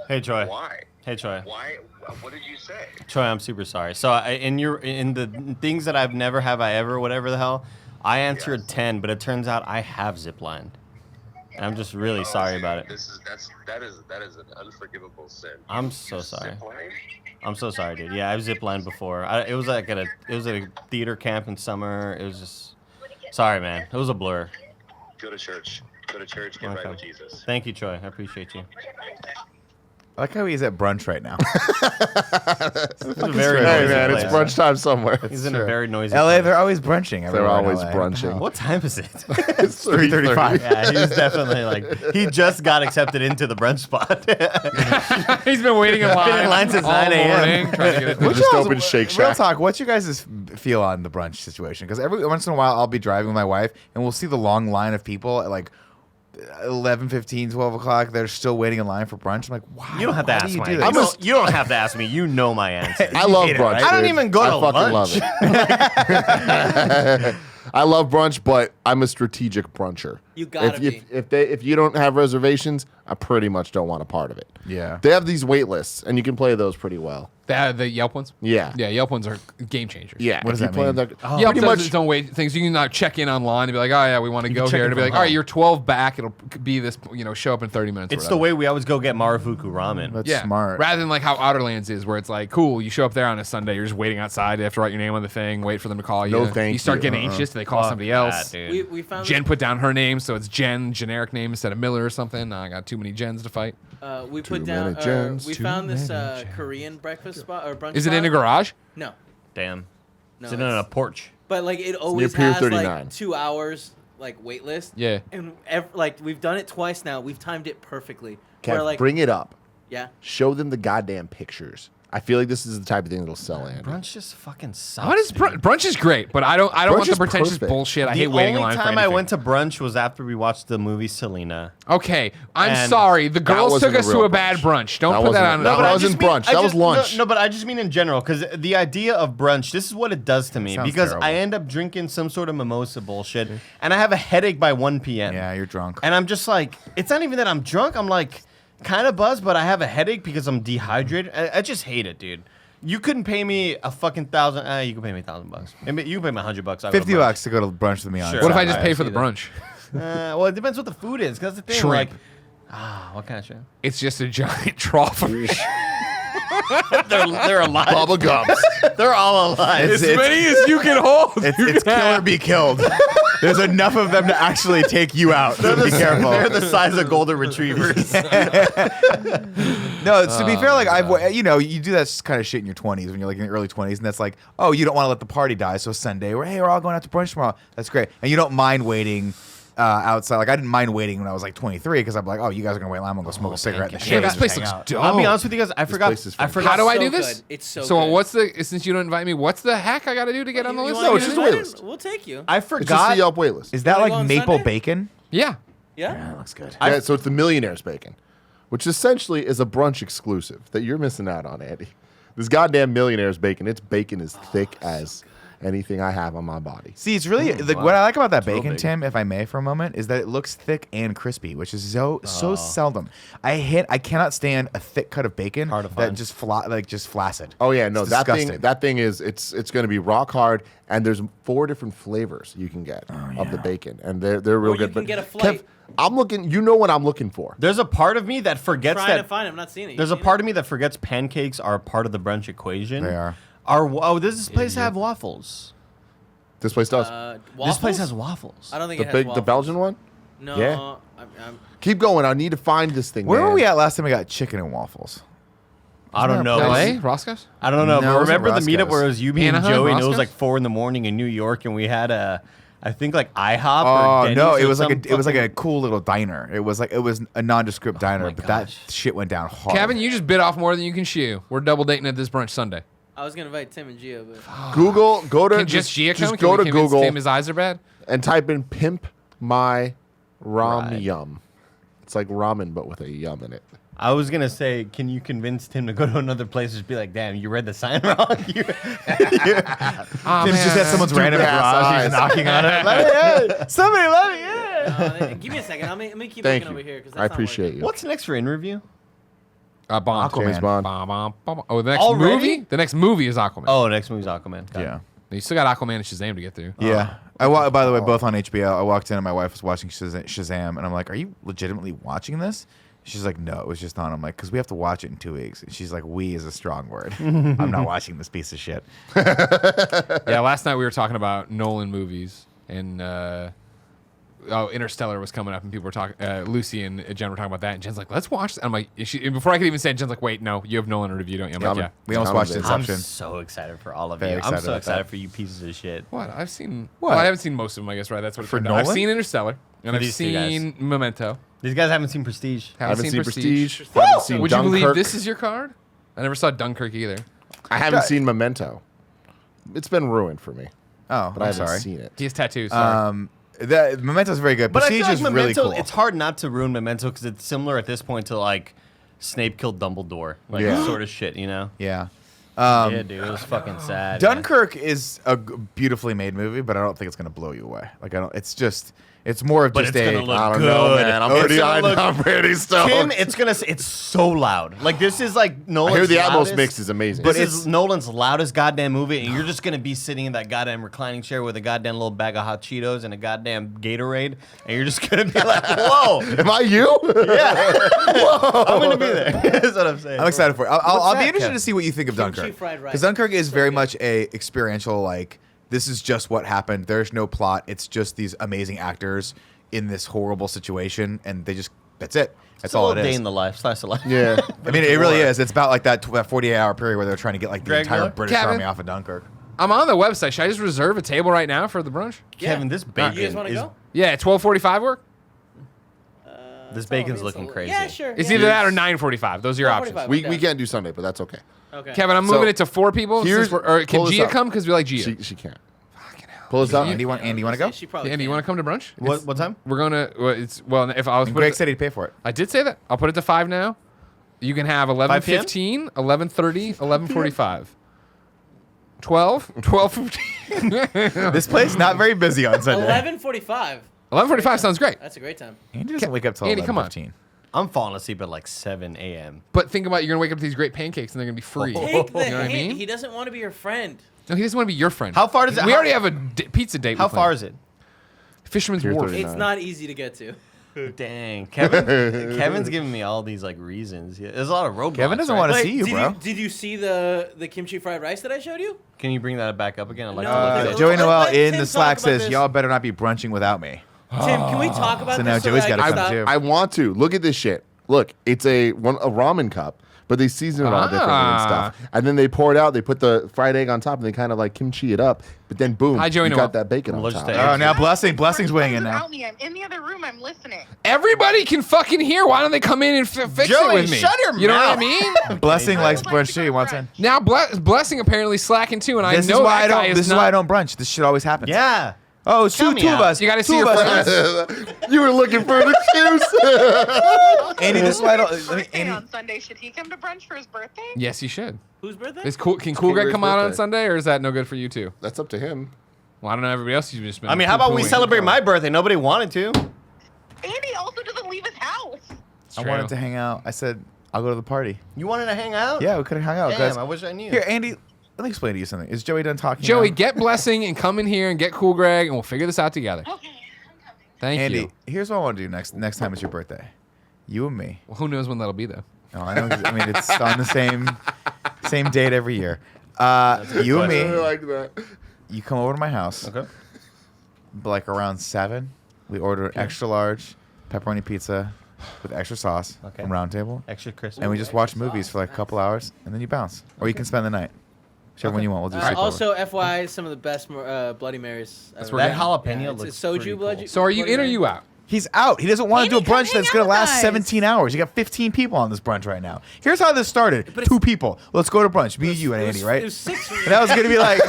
Hey, Troy. Why? Hey, Troy. Why? What did you say? Troy, I'm super sorry. So in the things that I've never have I ever whatever the hell, I answered 10, but it turns out I have ziplined. And I'm just really sorry about it. That is an unforgivable sin. I'm so sorry. Zipline? I'm so sorry, dude. Yeah, I've ziplined before. It was like at a theater camp in summer. It was just sorry, man. It was a blur. Go to church. Go to church. Get right Okay. with Jesus. Thank you, Troy. I appreciate you. I like how he's at brunch right now. It's a very Hey noisy man, it's place. brunch time somewhere. He's in a very noisy LA, place. they're always brunching. They're everywhere in always LA. brunching. What time is it? It's 3:35. Yeah, he's definitely he just got accepted into the brunch spot. He's been waiting in line. Been in line since all 9 a.m. morning, trying to get it. They just opened Shake Real Shack. talk. What's your guys' feel on the brunch situation? Because every once in a while, I'll be driving with my wife, and we'll see the long line of people at like 11:15, 12 o'clock. They're still waiting in line for brunch. I'm like, wow. You don't have to ask do you me. do You this? don't have to ask me. You know my answer. I love hate it, brunch. right? I don't dude. even go to I fucking lunch. love it. I love brunch, but I'm a strategic bruncher. You gotta be. If you don't have reservations, I pretty much don't want a part of it. Yeah. They have these wait lists, and you can play those pretty well. The Yelp ones? Yeah. Yeah, Yelp ones are game changers. Yeah. What does if you that play mean? That, Yelp pretty does much. its own way things. You can check in online and be like, oh yeah, we want to go check here. in And be from like, all right, home. you're 12 back. It'll be this, show up in 30 minutes. or It's the whatever. way we always go get Marufuku ramen. That's Yeah, smart. Rather than like how Outerlands is, where it's like, cool, you show up there on a Sunday, you're just waiting outside. You have to write your name on the thing, wait for them to call you. No, thank you start you. getting anxious. They call Fuck somebody that, else. dude. We found Jen put down her name, so it's Jen, generic name instead of Miller or something. I got too many Jens to fight. we put Too down. many gens, We too found this many gens. Korean breakfast spot or brunch. Is it spot. in a garage? No, Damn. no. Sitting on a porch. But like it always Pier has 39. like 2 hours like wait list. Yeah. And like we've done it twice now. We've timed it perfectly. Kev, Where, like, bring it up. yeah. Show them the goddamn pictures. I feel like this is the type of thing that'll sell Andy. Brunch just fucking sucks. What is dude. brunch is great, but I don't Brunch want the is pretentious perfect. bullshit. I The hate waiting in only line for time I anything. went to brunch was after we watched the movie Selena. Okay, I'm And sorry. The girls wasn't took a us to real a bad brunch. Don't That put that wasn't- on. that but I wasn't just- brunch. That was lunch. No, but I just mean in general, because the idea of brunch, this is what it does to me. Sounds Because terrible. I end up drinking some sort of mimosa bullshit, and I have a headache by 1 p.m. Yeah, you're drunk. And I'm just like, it's not even that I'm drunk. I'm like kind of buzzed, but I have a headache because I'm dehydrated. I just hate it, dude. You couldn't pay me a fucking $1,000. You can pay me $1,000. Maybe you can pay me $100. I'll go to $50 brunch. to go to brunch with me on. Sure. What if I just I pay for see the brunch? Well, it depends what the food is. Cause that's the thing. Shrimp. Like, what kind of shrimp? It's just a giant trough of They're alive. Bubba gums. They're all alive. as many as you can hold. It's kill or be killed. There's enough of them to actually take you out. So be careful. They're the size of golden retrievers. No, to be fair, like you do that kind of shit in your 20s when you're like in your early 20s, and that's like, oh, you don't want to let the party die. So Sunday, we're all going out to brunch tomorrow. That's great, and you don't mind waiting outside. Like I didn't mind waiting when I was like 23 because I'm like, oh, you guys are gonna wait. I'm gonna go smoke a cigarette in the Yeah, shade. this and place hang looks out. dope. I'll be honest with you guys. I forgot. place is I forgot. How do I so do this? good. It's so So good. what's the? Since you don't invite me, what's the hack I got to do to get on the list? No, it's just a wait list. We'll take you. I It's just forgot. the Yelp wait list. Is that wanna like go on maple Sunday? bacon? Yeah. Yeah. Yeah, that looks good. Yeah, so it's the Millionaire's Bacon, which essentially is a brunch exclusive that you're missing out on, Andy. This goddamn Millionaire's Bacon, its bacon is thick as anything I have on my body. See, it's really what I like about that real bacon, big. Tim, if I may, for a moment, is that it looks thick and crispy, which is so seldom. I cannot stand a thick cut of bacon Hard to that find. just just flaccid. Oh yeah, no, It's that disgusting. thing is it's going to be rock hard, and there's 4 different flavors you can get of the bacon, and they're real Or you good. can But get a flight. Kev, I'm looking. You know what I'm looking for. There's a part of me that forgets Trying to that. find him. I'm not seeing it. There's a part of me that forgets pancakes are part of the brunch equation. They are. Does this place have waffles? This place does. This place has waffles. I don't think the it has big, waffles. the Belgian one. No. Yeah. I'm, Keep going. I need to find this thing. Where man. were we at last time we got chicken and waffles? I don't know. L.A. Roscoe's. I don't know. No, it but wasn't remember the meetup Roscoe's. where it was you, me, and Anaheim, Joey, and it was Roscoe's? like 4 a.m. in New York, and we had I think like IHOP. Oh or Denny's no, or it was like some it was like a fucking- cool little diner. It was a nondescript diner, my but gosh. that shit went down hard. Kevin, you just bit off more than you can chew. We're double dating at this brunch Sunday. I was gonna invite Tim and Gio, but Google. Go to Can just Gia come? just Can go we to convince Google Tim his eyes are bad? and type in "pimp my ram Right. yum." It's like ramen but with a yum in it. I was gonna say, can you convince Tim to go to another place? Just be like, damn, you read the sign wrong. Oh, Tim's just at someone's random Stupid ass garage. eyes. He's knocking on it. Let me in. Somebody let me in. give me a second. I'm gonna keep Thank looking you. over here because I appreciate you. What's next for interview? Bond. Aquaman. James Bond. Oh, the next Already? movie? The next movie is Aquaman. Oh, next movie's Aquaman. Got it. Yeah. You still got Aquaman and Shazam to get through. Yeah. By the way, both on HBO. I walked in and my wife was watching Shazam, and I'm like, "Are you legitimately watching this?" She's like, "No, it was just on." I'm like, "Because we have to watch it in 2 weeks." And she's like, "We" is a strong word. I'm not watching this piece of shit. Yeah, last night we were talking about Nolan movies, and Interstellar was coming up, and people were talking. Lucy and Jen were talking about that, and Jen's like, "Let's watch." And I'm like, and before I could even say it, Jen's like, "Wait, no, you have Nolan to review, don't you?" I'm like, "Yeah." We almost watched Inception. I'm so excited for all of Very you. I'm excited so about excited that. for you pieces of shit. What? I've seen. What? Well, I haven't seen most of them, I guess, right? That's what For it turned out. I've Nolan? seen Interstellar, and I've these two guys. seen Memento. These guys haven't seen Prestige. I haven't seen Prestige. Woo! Haven't seen Would you believe Dunkirk. this is your card? I never saw Dunkirk either. I haven't seen Memento. It's been ruined for me, Oh, but I I'm haven't sorry. seen it. He has tattoos. Sorry. That Memento's very good. But I Prestige feel like is Memento, really cool. it's hard not to ruin Memento because it's similar at this point to like Snape killed Dumbledore, like Yeah. sort of shit, you know? Yeah. Yeah, dude, it was fucking sad. Dunkirk is a beautifully made movie, but I don't think it's gonna blow you away. Like I don't. It's just. It's more of But just it's a. gonna look I don't good. know, man. I'm It's pretty. gonna look- I'm pretty stoked. Tim, it's so loud. Like this is like I Nolan's hear the Atmos loudest- mix is amazing. This is Nolan's loudest goddamn movie, and you're just gonna be sitting in that goddamn reclining chair with a goddamn little bag of hot Cheetos and a goddamn Gatorade, and you're just gonna be like, "Whoa, Am I you? yeah, I'm gonna be there." That's what I'm saying. I'm excited for it. I'll be that, interested Kev? to see what you think of Kimchi Dunkirk. fried rice. Because Dunkirk is So very good. much a experiential. Like this is just what happened. There's no plot. It's just these amazing actors in this horrible situation, and they just. That's it. That's It's a all little it day is. in the life, slice of life. Yeah. I mean, it really is. It's about like that 48-hour period where they're trying to get like the Greg entire Miller? British Kevin? army off of Dunkirk. I'm on the website. Should I just reserve a table right now for the brunch? Kevin, this bacon You guys want to is go? Yeah, 12:45 work. this bacon's looking crazy. Yeah, sure. It's yeah. either that or 9:45. Those are your options. 9:45. We can't do Sunday, but that's okay. Okay. Kevin, I'm So, moving it to 4 people. here's- Or can pull this Gia up. come? Because we like Gia. She can't. Pull this up. Andy, you want to go? She probably Andy, you can. want to come to brunch? What time? We're going to. Well, if I was. And put Greg it- said he'd pay for it. I did say that. I'll put it to 5 now. You can have 11:15, 11:30, 11:45. 12, 12:15. This place not very busy on Sunday. 11:45. 11:45 sounds great. That's a great time. Andy doesn't wake up till Andy, come on. 11:15. I'm falling asleep at like 7 a.m. But think about it, you're gonna wake up to these great pancakes and they're gonna be free. Take the you know what I hint. mean? He doesn't want to be your friend. No, he doesn't want to be your friend. How far does it- We how- already have a pizza date. How far is it? Fisherman's Pier Wharf. 39. It's not easy to get to. Dang, Kevin's giving me all these like reasons. Yeah, there's a lot of roadblocks. Kevin doesn't right? want to Wait, see you, did bro. Did you see the kimchi fried rice that I showed you? Can you bring that back up again? I'd like No, to look at because it. Joey Noel Let in Tim the Slack talk about says, this. "Y'all better not be brunching without me." Tim, can we talk about So this? now Joey's that I gotta can come stop? too. I want to. Look at this shit. Look, it's a ramen cup, but they season it all differently and stuff. And then they pour it out. They put the fried egg on top, and they kind of like kimchi it up. But then boom, Hi, Joey you Noel. got that bacon on Let's top. stay. Oh, now Blessing's weighing in now. Without me, I'm in the other room. I'm listening. Everybody can fucking hear. Why don't they come in and fix it Joey, with me? shut your You know what I mouth. mean? Blessing likes I'd like brunch to too. go He wants brunch. in. Now Blessing apparently slacking too, and This I is know why I that guy don't. is This is not. why I don't brunch. This shit always happens. Yeah. Oh, it's two Count me of out. us. You gotta see Two your of us. friends. You were looking for an excuse. Andy, this is why I don't. His Let me, birthday Andy, on Sunday. Should he come to brunch for his birthday? Yes, you should. Whose birthday? Is cool? Can Cool Cool Greg Greg's come out on birthday. Sunday, or is that no good for you too? That's up to him. Well, I don't know. Everybody else you've just been. I mean, how about we poo-pooing. celebrate my birthday? Nobody wanted to. Andy also doesn't leave his house. It's I true. wanted to hang out. I said I'll go to the party. You wanted to hang out? Yeah, we could have hung out. Damn, guys. I wish I knew. Here, Andy, let me explain to you something. Is Joey done talking? Joey, now? get Blessing and come in here and get Cool Greg, and we'll figure this out together. Okay, I'm coming. Thank Andy, you. here's what I want to do next time it's your birthday. You and me. Well, who knows when that'll be though? No, I know. I mean, it's on the same date every year. You and I me. like that. You come over to my house. Okay. Like around 7. We order an extra large pepperoni pizza with extra sauce Okay. from Round Table, Extra crispy. and we just watch movies for like a couple hours, and then you bounce, or you can spend the night. Whichever one you want. We'll do sleepover. Also, FYI, some of the best Bloody Marys. That's ever. where that jalapeno It's looks soju pretty blood. cool. So are you in or you out? He's out. He doesn't want to do a Andy, come brunch that's hang going to out last with us. 17 hours. You got 15 people on this brunch right now. Here's how this started. 2 people. Let's go to brunch. Me, you, and Andy, right? It was 6. And that was going to be like,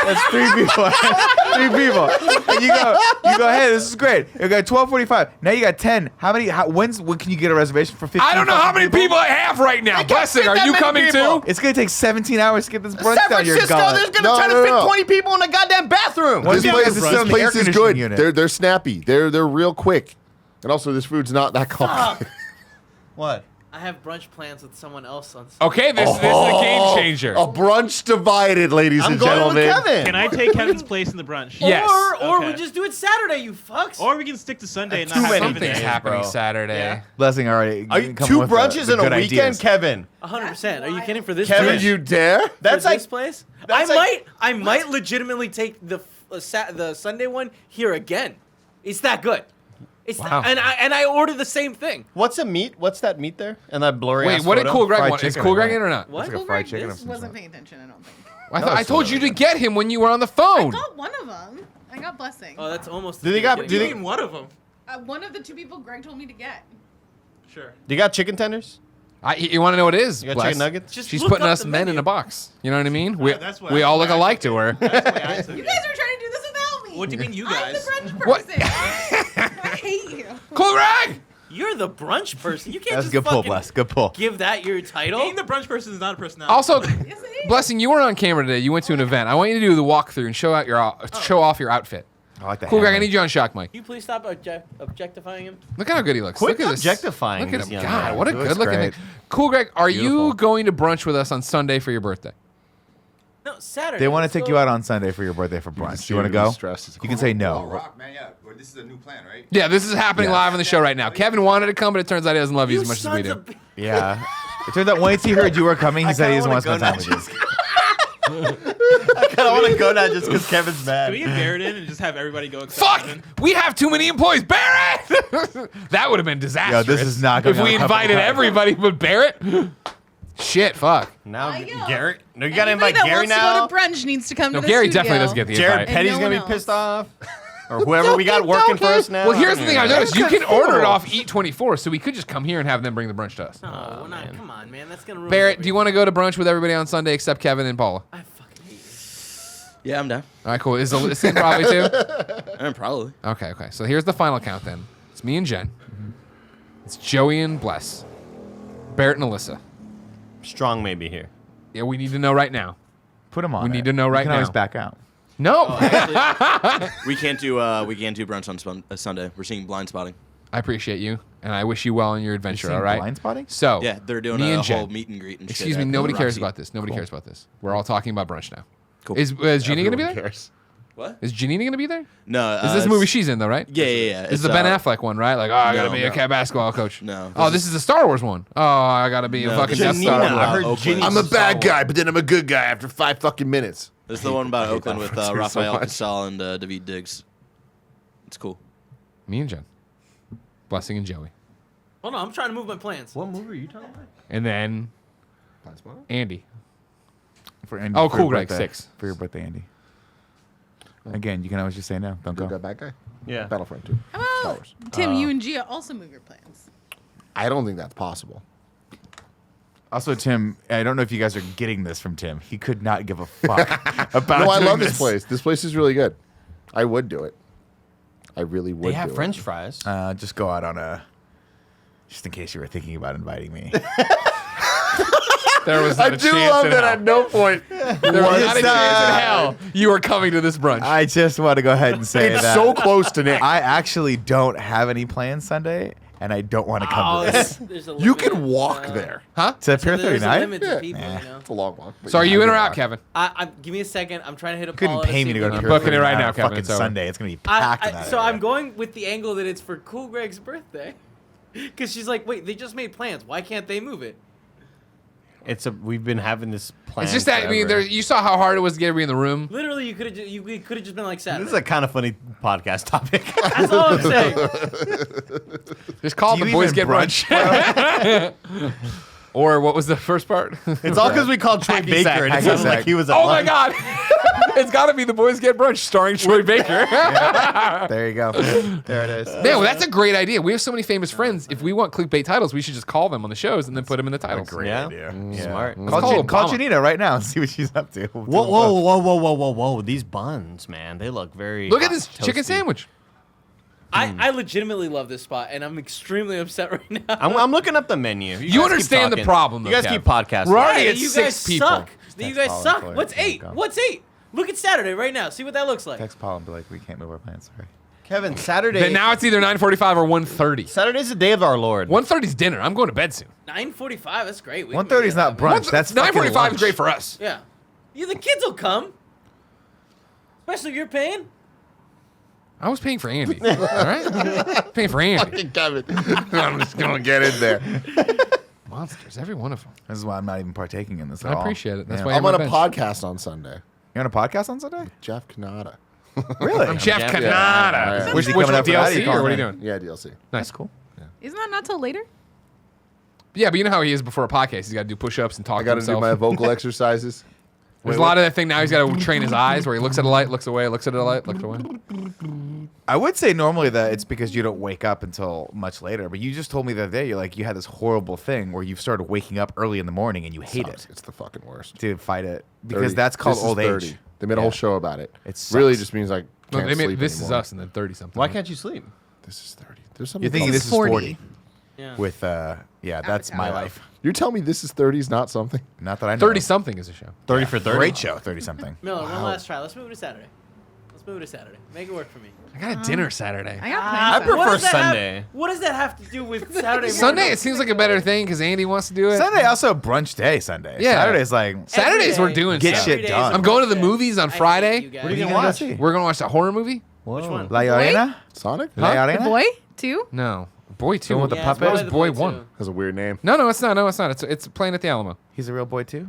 that's 3 people. 3 people. And you go, hey, this is great. You got 12:45. Now you got 10. When can you get a reservation for 15? I don't know how many people I have right now. Blessing, fit are that you many coming people. too? It's going to take 17 hours to get this brunch San down your Francisco, gullet. there's gonna No, try to no, fit no. 20 people in a goddamn bathroom. What This if you place, guys are still in the air is conditioning good. unit? They're snappy. They're real quick. And also, this food's not that complicated. What? I have brunch plans with someone else on. Okay, this is a game changer. A brunch divided, ladies I'm and going gentlemen. with Kevin. Can I take Kevin's place in the brunch? Yes. Or we Okay. just do it Saturday, you fucks. Or we can stick to Sunday and Too not have many Kevin Something's there. happening bro. Saturday. Yeah. Blessing already. Are you coming 2 with brunches the in a good weekend, ideas. Kevin? 100%. Are you kidding for this? Kevin, brunch? You dare? For That's this like place. that's I like- might legitimately take the Sunday one here again. It's that good. It's Wow. and I ordered the same thing. What's a meat? What's that meat there? And that blurry. Wait, ass what did photo? Cool Greg Fried want? Is chicken, Cool I Greg think. in or not? What? It's like a Cool fried Greg chicken of just some wasn't sort. paying attention, I don't think. I told you to get him when you were on the phone. I got one of them. I got blessing. Oh, that's almost. Do they got- getting do it. they- You mean one of them? One of the two people Greg told me to get. Sure. Do you got chicken tenders? You want to know what it is? You got Bless? chicken nuggets? Just She's look putting up us the men in menu. a box. You know what I mean? We That's what- we all look that's alike what to her. That's the way I took You it. guys are trying to do this without me. What do you mean, you I'm guys? the brunch What? person. I hate you. Cool Greg. You're the brunch person. You can't That's a just good pull, fucking Bless. Good pull. give that your title. Being the brunch person is not a personality. Also, Yes, it is. Blessing, you were on camera today. You went to an event. I want you to do the walkthrough and show off your outfit. I like that. Cool Greg, I hammer. need you on shock mic. Can you please stop objectifying him? Look at how good he looks. Quit Look at this. objectifying Look at this him. young God, man. what a He looks good looking great. thing. Cool Greg, are you Beautiful. going to brunch with us on Sunday for your birthday? No, Saturday. They want let's to take go. you out on Sunday for your birthday for brunch. You want to really go? stressed as You can say Oh, no. Rock, man, yeah. Well, this is a new plan, right? Yeah, this is happening Yeah. live on the show right now. Kevin wanted to come, but it turns out he doesn't love you You as much as we sons do. of b- Yeah. It turns out once he heard you were coming, he said he doesn't want to spend time with you. I kind of want to go now just because Kevin's mad. Can we get Barrett in and just have everybody go except Fuck! Kevin? We have too many employees. Barrett! That would have been disastrous. Yo, this is not If gonna we happen. invited everybody but Barrett. Shit, fuck. Now, I know. Garrett. No, you got to Anybody invite that Gary wants now. to go to brunch needs to come No, to the Gary studio. definitely doesn't get the Jared invite. Petty's no going to one be pissed else. off. Or whoever we got working for us now. Well, here's the thing I noticed. You can Confirmed. order it off Eat24, so we could just come here and have them bring the brunch to us. No, we're not. Come on, man. That's gonna ruin. Barrett, do you want to go to brunch with everybody on Sunday except Kevin and Paula? I fucking hate you. Yeah, I'm down. All right, cool. Is Sin probably too? Probably. Okay. So here's the final count then. It's me and Jen. It's Joey and Bless. Barrett and Alyssa. Strong maybe here. Yeah, we need to know right now. Put him on. We it. need to know right You can always now. back out. No. We can't do brunch on Sunday. We're seeing Blind Spotting. I appreciate you, and I wish you well in your adventure, Seeing all right? Blind Spotting? So, Yeah, they're doing me a and Jen. whole meet and greet and shit. Excuse me, at nobody the cares Roxy. about this. Nobody cares about this. We're all talking about brunch now. Cool. Is Jeannie going to be there? Cares. What? Is Jeannie going to be there? No. Is this the movie she's in, though, right? Yeah. This is the Ben Affleck one, right? Like, oh, I got to No, be a no. cat basketball coach. No, Oh, this this is the Star Wars one. Oh, I got to be a No, fucking this Death is Star. Janina, I heard Oakland. Ginny's I'm a Star bad Wars. guy, but then I'm a good guy after 5 fucking minutes. This is the one about Oakland with that reference so Rafael much. Casal and David Diggs. It's cool. Me and Jen. Blessing and Joey. Hold on, I'm trying to move my plans. What movie are you talking about? And then Andy. For Andy, Oh, for cool, your Greg, birthday. 6. For your birthday, Andy. Again, you can always just say no. Don't Good go. guy, bad guy. Yeah. Battlefront 2. How Star about Wars. Tim, you and Gia also move your plans? I don't think that's possible. Also, Tim, I don't know if you guys are getting this from Tim. He could not give a fuck about. No, I doing love this place. This place is really good. I would do it. I really would. They have do French it. fries. Just go out on a. Just in case you were thinking about inviting me. There was I not a do chance love in that hell. at no point. There was not a chance in hell you are coming to this brunch. I just want to go ahead and say It's that so close to Nick. I actually don't have any plans Sunday, and I don't want to come Oh, to this. there's a You limit, can walk there. Huh? To Pier There's a 39? limit to people, Nah. you know. It's a long walk. but So are you in or out, walk. Kevin? Give me a second. I'm trying to hit a You couldn't Paula pay see me to if go we to can- Pier booking it 39 right on now, a Kevin. fucking It's over. Sunday. It's going to be packed in that So area. I'm going with the angle that it's for Cool Greg's birthday. Because she's like, wait, they just made plans. Why can't they move it? We've been having this plan. It's just that, I mean, forever. you saw how hard it was to get everybody in the room. Literally, you could have just been like Saturday. This is a kind of funny podcast topic. That's all I'm saying. Just call Do it the you boys even get brunch. Or what was the first part? It's all because we called Troy Hacky Baker sack, and it hacky sounded like sack. he was at Oh my lunch. God. It's got to be the boys get brunch starring Troy Baker. There you go. There it is. Man, well, that's a great idea. We have so many famous friends. If we want clickbait titles, we should just call them on the shows and then put them in the titles. Great Yeah. idea. Smart. call Call Obama. Janita right now and see what she's up to. We'll do Whoa, them whoa, both. whoa, whoa, whoa, whoa, whoa! These buns, man, they look very. Look at hot, this chicken toasty. sandwich. I legitimately love this spot, and I'm extremely upset right now. I'm looking up the menu. You guys keep understand the talking. problem, though, You guys Kev. keep podcasting. We're already Yeah, at you 6 guys people. suck. You Text guys Paula suck. for it. What's There you 8? go. What's 8? Look at Saturday right now. See what that looks like. Text Paul and be like, we can't move our plans. Sorry. Kevin, Saturday. Then now it's either 9:45 or 1:30. Saturday's the day of our Lord. 1:30 is dinner. I'm going to bed soon. 9:45. That's great. We can 1:30 make is that not happen. brunch. That's fucking 9:45 is lunch. great for us. Yeah. Yeah, the kids will come. Especially if you're paying. I was paying for Andy. All right? Paying for Andy. Kevin. I'm just going to get in there. Monsters, every one of them. This is why I'm not even partaking in this at I all. appreciate it. That's Yeah. why I'm you're on my a bench. podcast on Sunday. You're on a podcast on Sunday? Jeff Canada. Really? I'm Jeff Jeff. Canada. Yeah. Which Is he one, coming up with that? DLC, or what are you doing? Yeah, DLC. Nice. That's cool. Isn't that not till later? Yeah, but you know how he is before a podcast. He's got to do push-ups and talk I to got to do himself. my vocal exercises. There's a lot of that thing now. He's got to train his eyes where he looks at a light, looks away, looks at a light, looks away. I would say normally that it's because you don't wake up until much later, but you just told me the other day you had this horrible thing where you've started waking up early in the morning and you hate Sucks. it. It's the fucking worst. Dude, fight it. Because 30. that's called This is old 30. age. They made a whole show about it. It really sucks. just means like No, can't they made sleep This Is anymore. Us and then 30-something. Why can't you sleep? This is 30. There's something. You're thinking called- this is 40. Yeah. With, that's my life. You're telling me this is 30 is not something? Not that I know. 30-something is a show. 30 for 30. Great show, 30-something. Miller, one last try. Let's move to Saturday. Let's move to Saturday. Make it work for me. I got a dinner Saturday. I got I plans. prefer What does that Sunday. Have, what does that have to do with Saturday morning? Sunday, it seems like a better thing because Andy wants to do it. Sunday also brunch day, Sunday. Yeah. Saturday's like, Saturdays Every we're day. doing Get stuff. shit Every day done. is a I'm going to the brunch day. movies on I hate Friday. you guys. what are you going to see? We're going to watch that horror movie? Which one? La Arena? Sonic? La The Arena? boy too. No. Boy 2. The one with the Yeah, puppet? That was the Boy too. 1. Has a weird name. No, it's not. No, it's not. It's playing at the Alamo. He's a real boy too?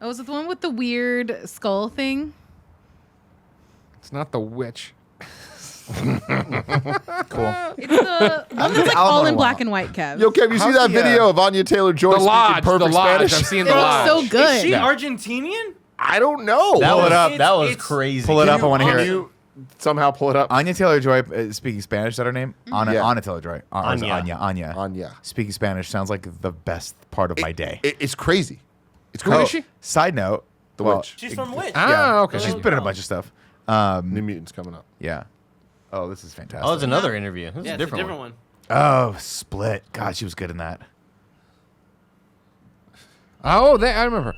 Oh, was it the one with the weird skull thing? It's not The Witch. Cool. It's the one that's like all in black and white, Kev. Yo, Kev, you see How's that the, video of Anya Taylor-Joy The speaking Lodge. perfect The Lodge. Spanish? I'm seeing it The looks Lodge. so good. Is she Yeah. Argentinian? I don't know. That was It's- that was it's- crazy. Pull it up. I want to hear Can it. you somehow pull it up? Anya Taylor-Joy speaking Spanish. Is that her name? Anna, Yeah. Anna Taylor-Joy. Anya. Anya. Anya. Speaking Spanish sounds like the best part of my day. It's crazy. It's Who crazy. is she? Side note. The well, Witch. She's from Witch. Ah, okay. She's been in a bunch of stuff. New Mutants coming up. Yeah. Oh, this is fantastic. Oh, it's another interview. This is Yeah, a it's different, one. Oh, Split. God, she was good in that. Oh, I remember.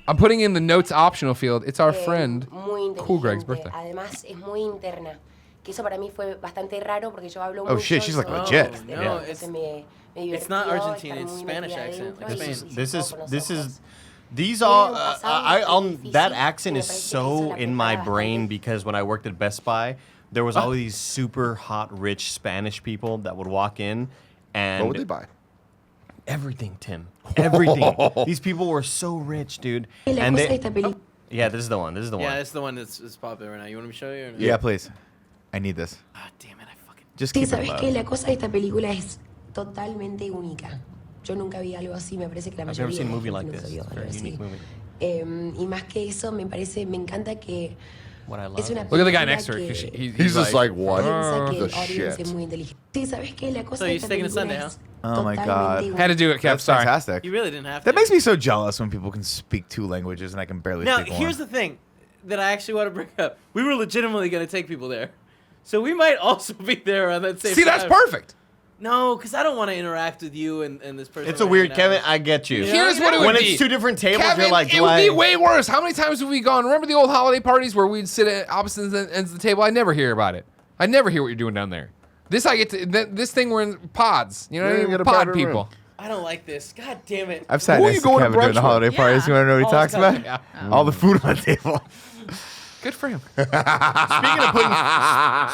I'm putting in the notes optional field. It's our friend, Muy Cool Greg's inteligente. birthday. Además, es muy interna. Que eso para mí fue bastante raro porque yo hablo Oh, mucho. shit, she's like y soy- legit. No, Entonces it's- me it's not divirtió Argentina, estar it's muy Spanish metida accent, adentro like y- Spain. y This is con los this ojos. is these all pasado that difícil, accent me is parece que so eso la in my prepara brain bastante. because when I worked at Best Buy, there was all these super hot rich Spanish people that would walk in and What would they buy? everything, Tim. Everything. These people were so rich, dude. La And cosa de they, esta película yeah, this is the one. This is the Yeah, one. it's the one that's popular right now. You want me to show you? Or no? Yeah, please. I need this. Ah, damn it! I fucking. Just Sí, keep it sabes que low. la cosa de esta película es totalmente única. Yo nunca vi algo así, me parece que la I've never mayoría seen a de movie la like gente this. no It's a vio very algo unique así. movie. Y más que eso, me encanta que What I love. es una Look at the guy película next to her. que 'Cause He's just like, what piensa que the el audience shit? es muy inteligente. Sí, sabes que la cosa So de you're esta sticking to película Sunday, es Oh my totalmente God. única. Had to do it, Kev. That's Sorry. fantastic. You really didn't have to. That makes me so jealous when people can speak 2 languages and I can barely Now, speak here's one. the thing that I actually want to bring up. We were legitimately going to take people there. So we might also be there on that same See, that's time. perfect. No, because I don't want to interact with you and this person. It's a we're weird, hanging out Kevin. with. I get you. Yeah. Here's what it would when be. it's 2 different tables, Kevin, you're like, it would be way worse. How many times have we gone? Remember the old holiday parties where we'd sit at opposite ends of the table? I never hear about it. I never hear what you're doing down there. This I get to. This thing we're in pods. You know, Yeah, what I you mean? get a Pod private people. room. I don't like this. God damn it. I've sat Who are next you to going to Kevin during brunch the holiday with? parties. You want to know what he All talks his about? cousins. All the food on the table. Good for him.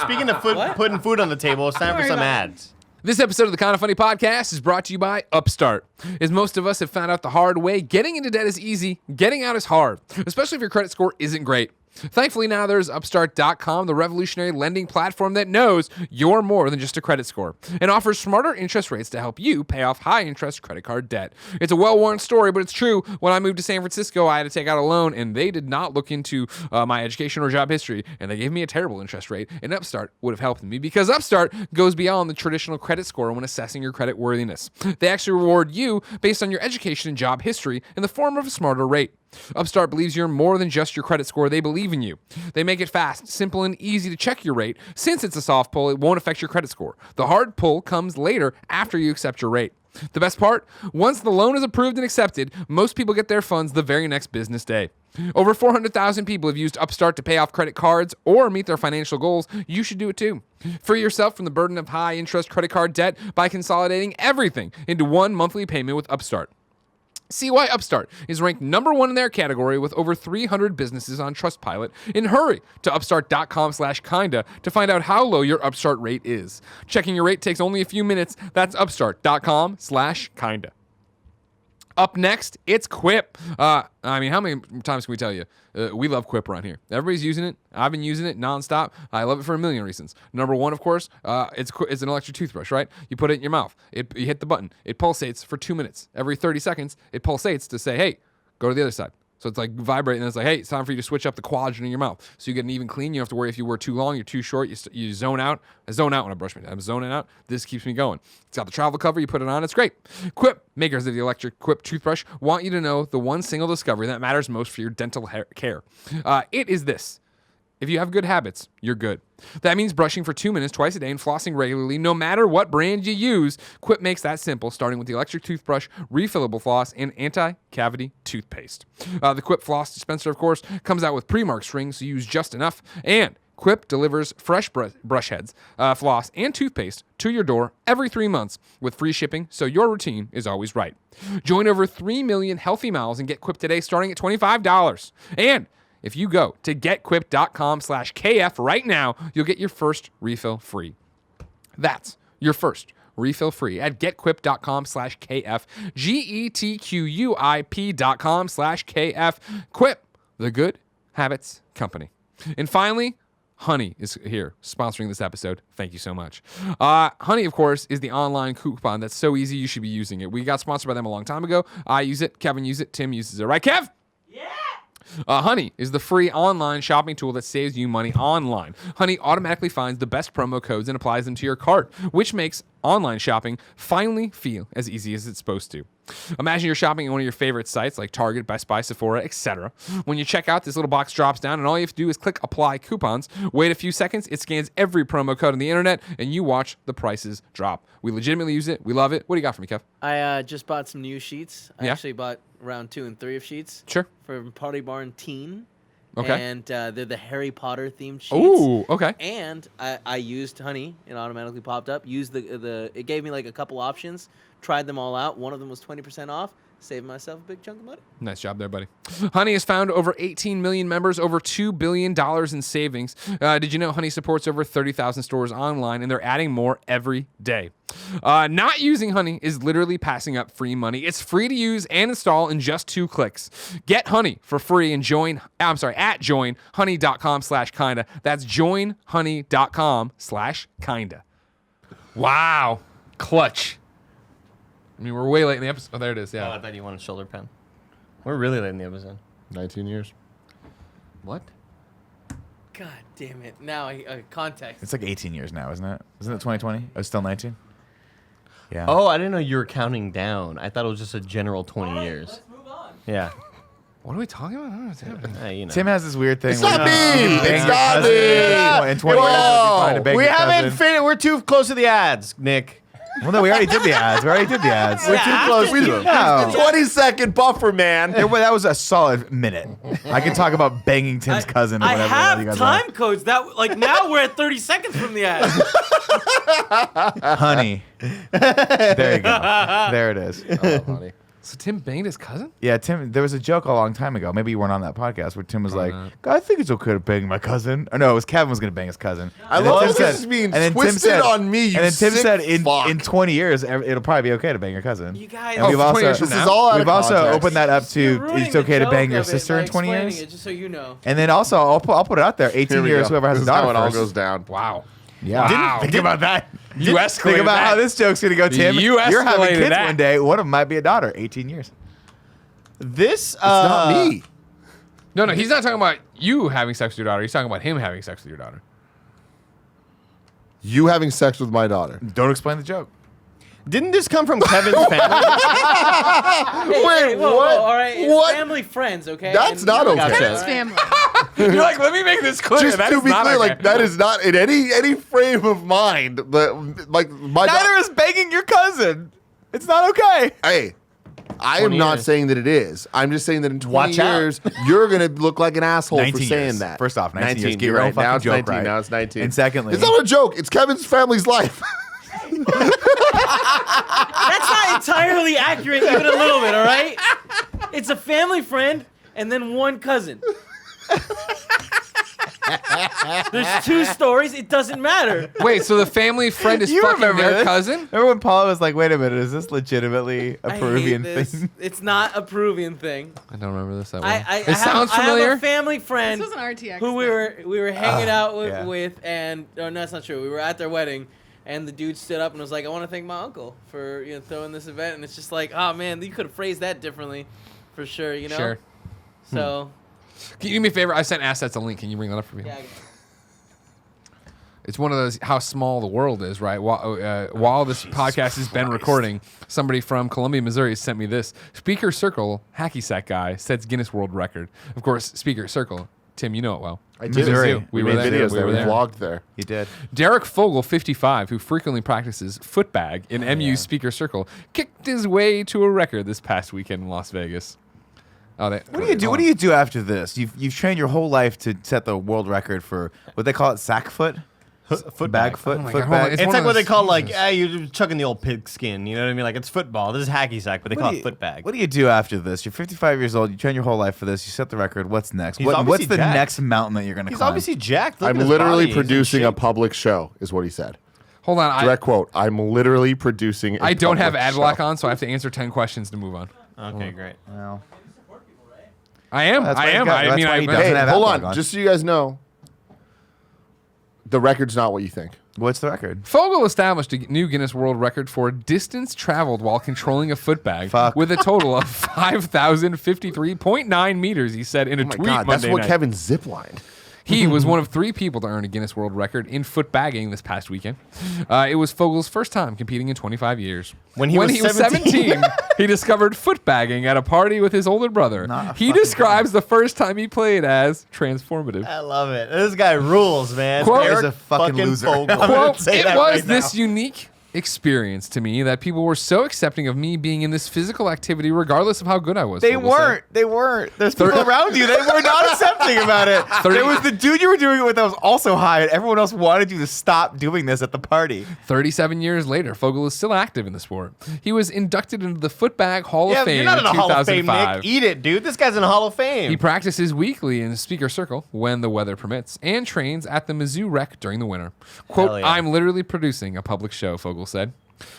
Speaking of putting food on the table, it's time for worry some about it. ads. This episode of the Kinda Funny Podcast is brought to you by Upstart. As most of us have found out the hard way, getting into debt is easy, getting out is hard, especially if your credit score isn't great. Thankfully, now there's Upstart.com, the revolutionary lending platform that knows you're more than just a credit score and offers smarter interest rates to help you pay off high-interest credit card debt. It's a well-worn story, but it's true. When I moved to San Francisco, I had to take out a loan, and they did not look into my education or job history, and they gave me a terrible interest rate, and Upstart would have helped me because Upstart goes beyond the traditional credit score when assessing your credit worthiness. They actually reward you based on your education and job history in the form of a smarter rate. Upstart believes you're more than just your credit score. They believe in you. They make it fast, simple, and easy to check your rate. Since it's a soft pull, it won't affect your credit score. The hard pull comes later after you accept your rate. The best part? Once the loan is approved and accepted, most people get their funds the very next business day. Over 400,000 people have used Upstart to pay off credit cards or meet their financial goals. You should do it too. Free yourself from the burden of high-interest credit card debt by consolidating everything into one monthly payment with Upstart. See why Upstart is ranked #1 in their category with over 300 businesses on Trustpilot. And hurry to upstart.com/kinda to find out how low your Upstart rate is. Checking your rate takes only a few minutes. That's upstart.com/kinda. Up next, it's Quip. I mean, how many times can we tell you? We love Quip around here. Everybody's using it. I've been using it nonstop. I love it for a million reasons. Number one, of course, it's an electric toothbrush, right? You put it in your mouth. You hit the button. It pulsates for 2 minutes. Every 30 seconds, it pulsates to say, hey, go to the other side. So it's like vibrating, and it's like, hey, it's time for you to switch up the quadrant in your mouth. So you get an even clean. You don't have to worry if you were too long, you're too short. You zone out. I zone out when I brush my teeth. I'm zoning out. This keeps me going. It's got the travel cover. You put it on. It's great. Quip, makers of the electric Quip toothbrush, want you to know the one single discovery that matters most for your dental care. It is this. If you have good habits, you're good. That means brushing for 2 minutes twice a day and flossing regularly, no matter what brand you use. Quip makes that simple, starting with the electric toothbrush, refillable floss, and anti-cavity toothpaste. The Quip floss dispenser, of course, comes out with pre-marked strings, so use just enough. And Quip delivers fresh brush heads, floss, and toothpaste to your door every 3 months with free shipping, so your routine is always right. Join over 3 million healthy mouths and get Quip today starting at $25. And if you go to getquip.com/KF right now, you'll get your first refill free. That's your first refill free at getquip.com/KF, GETQUIP.com/KF. Quip, the good habits company. And finally, Honey is here sponsoring this episode. Thank you so much. Honey, of course, is the online coupon that's so easy you should be using it. We got sponsored by them a long time ago. I use it. Kevin uses it. Tim uses it. Right, Kev? Honey is the free online shopping tool that saves you money online. Honey automatically finds the best promo codes and applies them to your cart, which makes online shopping finally feel as easy as it's supposed to. Imagine you're shopping at one of your favorite sites like Target, Best Buy, Sephora, etc. When you check out, this little box drops down and all you have to do is click Apply Coupons. Wait a few seconds, it scans every promo code on the internet, and you watch the prices drop. We legitimately use it. We love it. What do you got for me, Kev? I just bought some new sheets. I Yeah? actually bought round 2 and 3 of sheets. Sure. From Party Barn Teen. Okay. And they're the Harry Potter themed sheets. Ooh, okay. And I used Honey. It automatically popped up. Used it gave me like a couple options. Tried them all out. One of them was 20% off. Saved myself a big chunk of money. Nice job there, buddy. Honey has found over 18 million members, over $2 billion in savings. Did you know Honey supports over 30,000 stores online, and they're adding more every day? Not using Honey is literally passing up free money. It's free to use and install in just 2 clicks. Get Honey for free and at joinhoney.com/kinda. That's joinhoney.com/kinda. Wow. Clutch. I mean, we're way late in the episode. Oh, there it is. Yeah. Oh, I thought you wanted a shoulder pen. We're really late in the episode. 19 years. What? God damn it. Now, context. It's like 18 years now, isn't it? Isn't it 2020? Oh, it's still 19? Yeah. Oh, I didn't know you were counting down. I thought it was just a general 20 years. Let's move on. Yeah. What are we talking about? I don't know what's happening. You know. Tim has this weird thing. It's not me! It's not me! In 20 years, you'll be fine to bang We your haven't cousin. finished. We're too close to the ads, Nick. Well, no, we already did the ads. We're too close to them. No. 20-second buffer, man. That was a solid minute. I can talk about banging Tim's cousin or I whatever. have you guys time codes. That now we're at 30 seconds from the ad. want. Honey. There you go. There it is. Oh, honey. So Tim banged his cousin? Yeah, Tim, there was a joke a long time ago. Maybe you weren't on that podcast where Tim was like, I think it's okay to bang my cousin. Or no, it was Kevin was going to bang his cousin. I And then love Tim this said- is being and then Tim twisted said- on me, you And then Tim sick said, fuck. in 20 years, it'll probably be okay to bang your cousin. You guys- And we've 20 also, years from This is all out we've of also context. opened that up You're to ruining it's okay the to bang joke your of it sister by in 20 explaining years. it, just so you know. And then also, I'll put it out there, 18 Here we years, go. whoever has This a is how daughter it all first. goes down. Wow. Yeah. Wow. Think about that. You escalated Think about that. how this joke's going to go, Tim. You You're having escalated kids that. one day. One of them might be a daughter. 18 years. This It's not me. No, he's not talking about you having sex with your daughter. He's talking about him having sex with your daughter. You having sex with my daughter. Don't explain the joke. Didn't this come from Kevin's family? Wait, Whoa, what? all right, it's What? family friends, okay? That's And- not okay. Gotcha. Kevin's family. You're like, let me make this clear. Just That to is be not clear, okay. like that is not in any frame of mind. But like my Neither is banging your cousin. It's not okay. Hey, I am 20 not years. saying that it is. I'm just saying that in 20 Watch out. years, you're going to look like an asshole for 19 saying years. that. First off, 19 years. Get You're your own right. Now fucking it's joke 19. right. Now it's 19. And secondly, It's not a joke. It's Kevin's family's life. That's not entirely accurate, even a little bit, all right? It's a family friend and then one cousin. There's 2 stories. It doesn't matter. Wait, so the family friend is You fucking remember their this? cousin? Remember when Paula was like, "Wait a minute, is this legitimately a I Peruvian hate this. thing?" It's not a Peruvian thing. I don't remember this that well. It sounds I familiar. have a family friend This was an RTX. who we were hanging out with, yeah. and no, that's not true. We were at their wedding, and the dude stood up and was like, "I want to thank my uncle for throwing this event." And it's just like, oh man, you could have phrased that differently, for sure. You know. Sure. So. Can you do me a favor? I sent Assets a link. Can you bring that up for me? Yeah. It's one of those how small the world is, right? While this podcast has been recording, somebody from Columbia, Missouri sent me this. Speaker Circle, hacky sack guy, sets Guinness World Record. Of course, Speaker Circle. Tim, you know it well. I did. Missouri. We were made there. videos there. We there. vlogged there. He did. Derek Fogel, 55, who frequently practices footbag in MU Speaker Circle, kicked his way to a record this past weekend in Las Vegas. Oh, What do you do? What do you do after this? You've trained your whole life to set the world record for what they call it, sack foot. Foot Bag foot. Oh my foot God, hold on. bag. It's It's one like of what they those- call like, you're chucking the old pig skin. You know what I mean? Like it's football. This is hacky sack, but they call it foot bag. What do you do after this? You're 55 years old. You train your whole life for this. You set the record. What's next? He's What's obviously the jacked. next mountain that you're going to He's climb? obviously jacked. Look I'm at his literally body. He's in producing a shape. public show, is what he said. Hold on. Direct quote. I'm literally producing. I don't have public ad show. block on, so I have to answer 10 questions to move on. Okay, great. Well, I am. That's I why he am. got- I that's mean, why I, he doesn't Hey, have hold ad on. block on. Just so you guys know, the record's not what you think. what's the record? Fogel established a new Guinness World Record for distance traveled while controlling a footbag Fuck. with a total of 5,053.9 meters, he said in a Oh my tweet God, Monday that's what night. Kevin ziplined. He was one of 3 people to earn a Guinness World Record in footbagging this past weekend. It was Fogel's first time competing in 25 years. When he was 17, he discovered footbagging at a party with his older brother. Not a He fucking describes the first time he played as transformative. I love it. This guy rules, man. Quote- Eric He's a fucking loser. Fogel. I'm I'm gonna Quote, say it that was right this now. unique experience to me that people were so accepting of me being in this physical activity regardless of how good I was. They Fogel said. weren't. They weren't. There's people around you. They were not accepting about it. 30 There was the dude you were doing it with that was also high, and everyone else wanted you to stop doing this at the party. 37 years later, Fogel is still active in the sport. He was inducted into the Footbag Hall Yeah, of Fame you're not in in a Hall of Fame, 2005. Nick. Eat it, dude. This guy's in a Hall of Fame. He practices weekly in Speaker Circle when the weather permits and trains at the Mizzou Rec during the winter. Quote, Hell yeah. I'm literally producing a public show, Fogel said.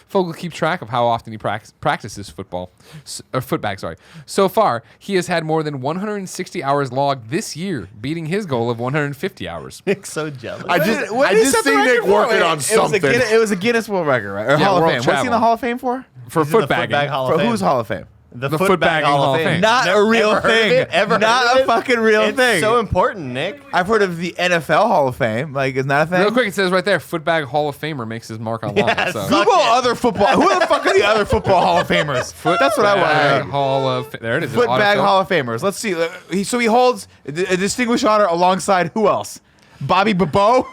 Fogel keeps track of how often he practices footbag. So far, he has had more than 160 hours logged this year, beating his goal of 150 hours. Nick's so jealous. I just What did he set the see record Nick for? working on It something. It was a Guinness World Record, right? Or Yeah, Hall of world Fame. What's he in travel. the Hall of Fame for? For He's in the footbagging. Footbag Hall of For Fame. whose Hall of Fame? The Footbagging Hall of Fame. Not a real Ever heard of thing. it? Ever Not heard of a it? fucking real It's thing. so important, Nick. I've heard of the NFL Hall of Fame. Like, isn't that a thing? Real quick, it says right there, Footbag Hall of Famer makes his mark online. Yeah, so. suck Google it. other football. Who the fuck are the other football Hall of Famers? That's what I want to Footbag know. Hall of There it is. Footbag Hall of Famers. Let's see. So he holds a distinguished honor alongside who else? Bobby Bobo,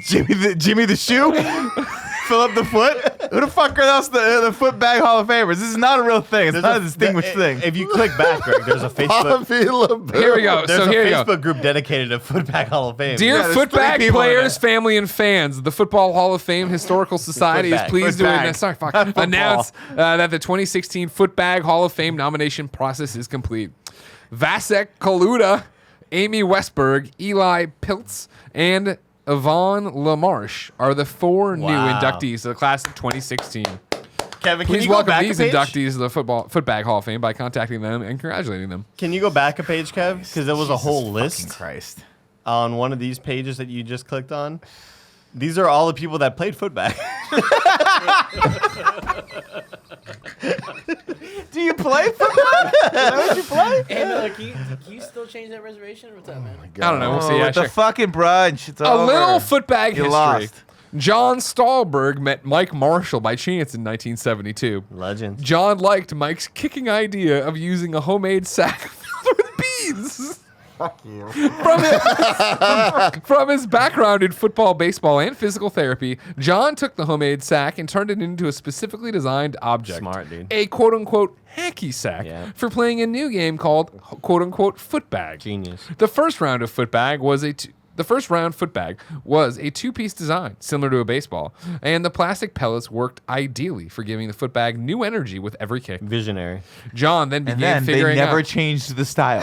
Jimmy the Shoe, Philip the Foot. Who the fuck are else the Footbag Hall of Famers? This is not a real thing. It's not a distinguished thing. If you click back, Greg, there's a Facebook. Here we go. There's So a here you go. Facebook group dedicated to Footbag Hall of Fame. Dear Yeah, there's 3 Footbag people in players, it. family, and fans, the Football Hall of Fame Historical Society is Footbag. pleased to Footbag. announce that the 2016 Footbag Hall of Fame nomination process is complete. Vasek Kaluta, Amy Westberg, Eli Piltz, and Yvonne LaMarche are the 4 new Wow. inductees of the class of 2016. Kevin, can Please you go welcome back these a page? inductees to the Footbag Hall of Fame by contacting them and congratulating them. Can you go back a page, Kev? Because there was a whole list Christ. on one of these pages that you just clicked on. These are all the people that played footbag. Do you play football? Is that what you play? And can you still change that reservation? What's up, man? I don't know. We'll see. Oh, Yeah, with the check. fucking brunch. It's A over. little footbag You history. lost. John Stahlberg met Mike Marshall by chance in 1972. Legend. John liked Mike's kicking idea of using a homemade sack filled with beans. From his background in football, baseball, and physical therapy, John took the homemade sack and turned it into a specifically designed object. Smart, dude. A quote-unquote hacky sack Yeah. for playing a new game called quote-unquote footbag. Genius. The first round footbag was a 2-piece design, similar to a baseball, and the plastic pellets worked ideally for giving the footbag new energy with every kick. Visionary. John then And began then they figuring never out. changed the style.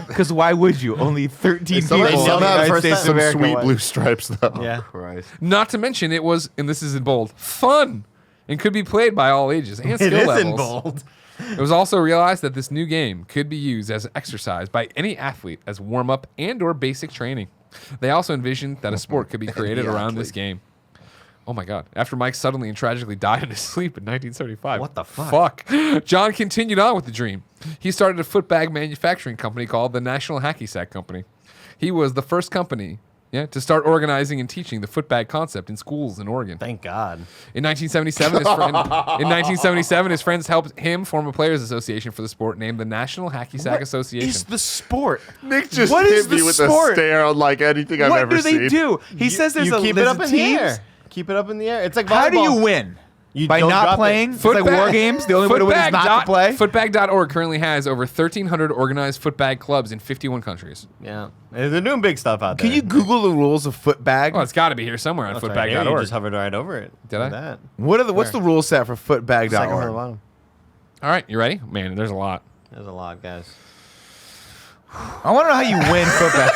Because why would you? Only 13 people. Somehow, in the somehow United for States of some America sweet won. blue stripes though. Yeah. Christ. Not to mention it was, and this is in bold, fun and could be played by all ages and skill It is levels. in bold. It was also realized that this new game could be used as exercise by any athlete as warm-up and or basic training. They also envisioned that a sport could be created around this game. Oh my God. After Mike suddenly and tragically died in his sleep in 1975. What the fuck? John continued on with the dream. He started a footbag manufacturing company called the National Hacky Sack Company. He was the first company to start organizing and teaching the footbag concept in schools in Oregon. Thank God. In 1977, his friends helped him form a players' association for the sport named the National Hacky Sack Association. Is the sport? Nick just What hit is me the with sport? a stare unlike anything I've What ever do seen. they do? He says there's a keep it there's up a in the teams. air. Keep it up in the air. It's like volleyball. How do you win? You By don't not drop it. playing? It's like war games. The only way to win is not to play. Footbag.org currently has over 1,300 organized footbag clubs in 51 countries. Yeah. They're doing big stuff out there. Can you Google the rules of footbag? Oh, it's got to be here somewhere on That's right here. You footbag.org. just hovered right over it. Did Look I? at That. What's the rule set for Second from the footbag.org? bottom. All right, you ready? Man, there's a lot. There's a lot, guys. I want to know how you win footbag.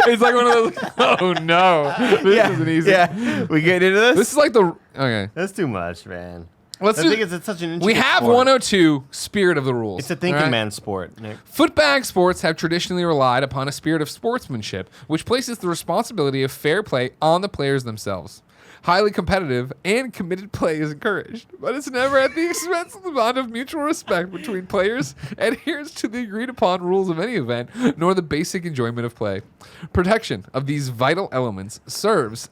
It's like one of those. Oh no, this isn't easy. Yeah, we get into this. This is like the okay. That's too much, man. Let's I do. think it's such an We intricate have sport. 102 spirit of the rules. It's a thinking all right? man's sport, Nick. Footbag sports have traditionally relied upon a spirit of sportsmanship, which places the responsibility of fair play on the players themselves. Highly competitive and committed play is encouraged, but it's never at the expense of the bond of mutual respect between players, adherence to the agreed upon rules of any event, nor the basic enjoyment of play. Protection of these vital elements serves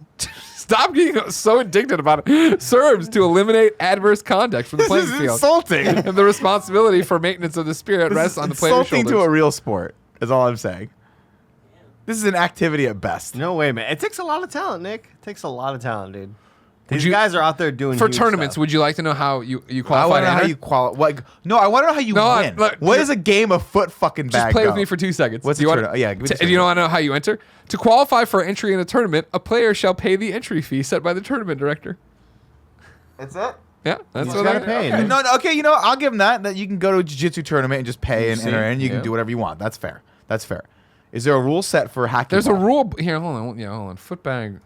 stop getting so indignant about it. Serves to eliminate adverse conduct from the playing This is field. insulting. And the responsibility for maintenance of the spirit rests on the player's insulting shoulders. to a real sport. Is all I'm saying. This is an activity at best. No way, man. It takes a lot of talent, Nick. It takes a lot of talent, dude. Would These you- guys are out there doing For huge tournaments, stuff. would you like to know how you I qualify? want to know to how enter? you qualify. No, I want to know how you No, win. look, What is a game of foot fucking Just bag? play go? with me for 2 seconds. What's Do you a want? tournament? Yeah, give me the Do you want to know how you enter? To qualify for entry in a tournament, a player shall pay the entry fee set by the tournament director. That's it. Yeah, that's You what gotta I pay. Okay. No, okay, you know, I'll give him that. That you can go to a jiu-jitsu tournament and just pay and See? enter in. You Yeah. can do whatever you want. That's fair. That's fair. Is there a rule set for hacking? There's a rule here. Hold on. Yeah, hold on. Footbag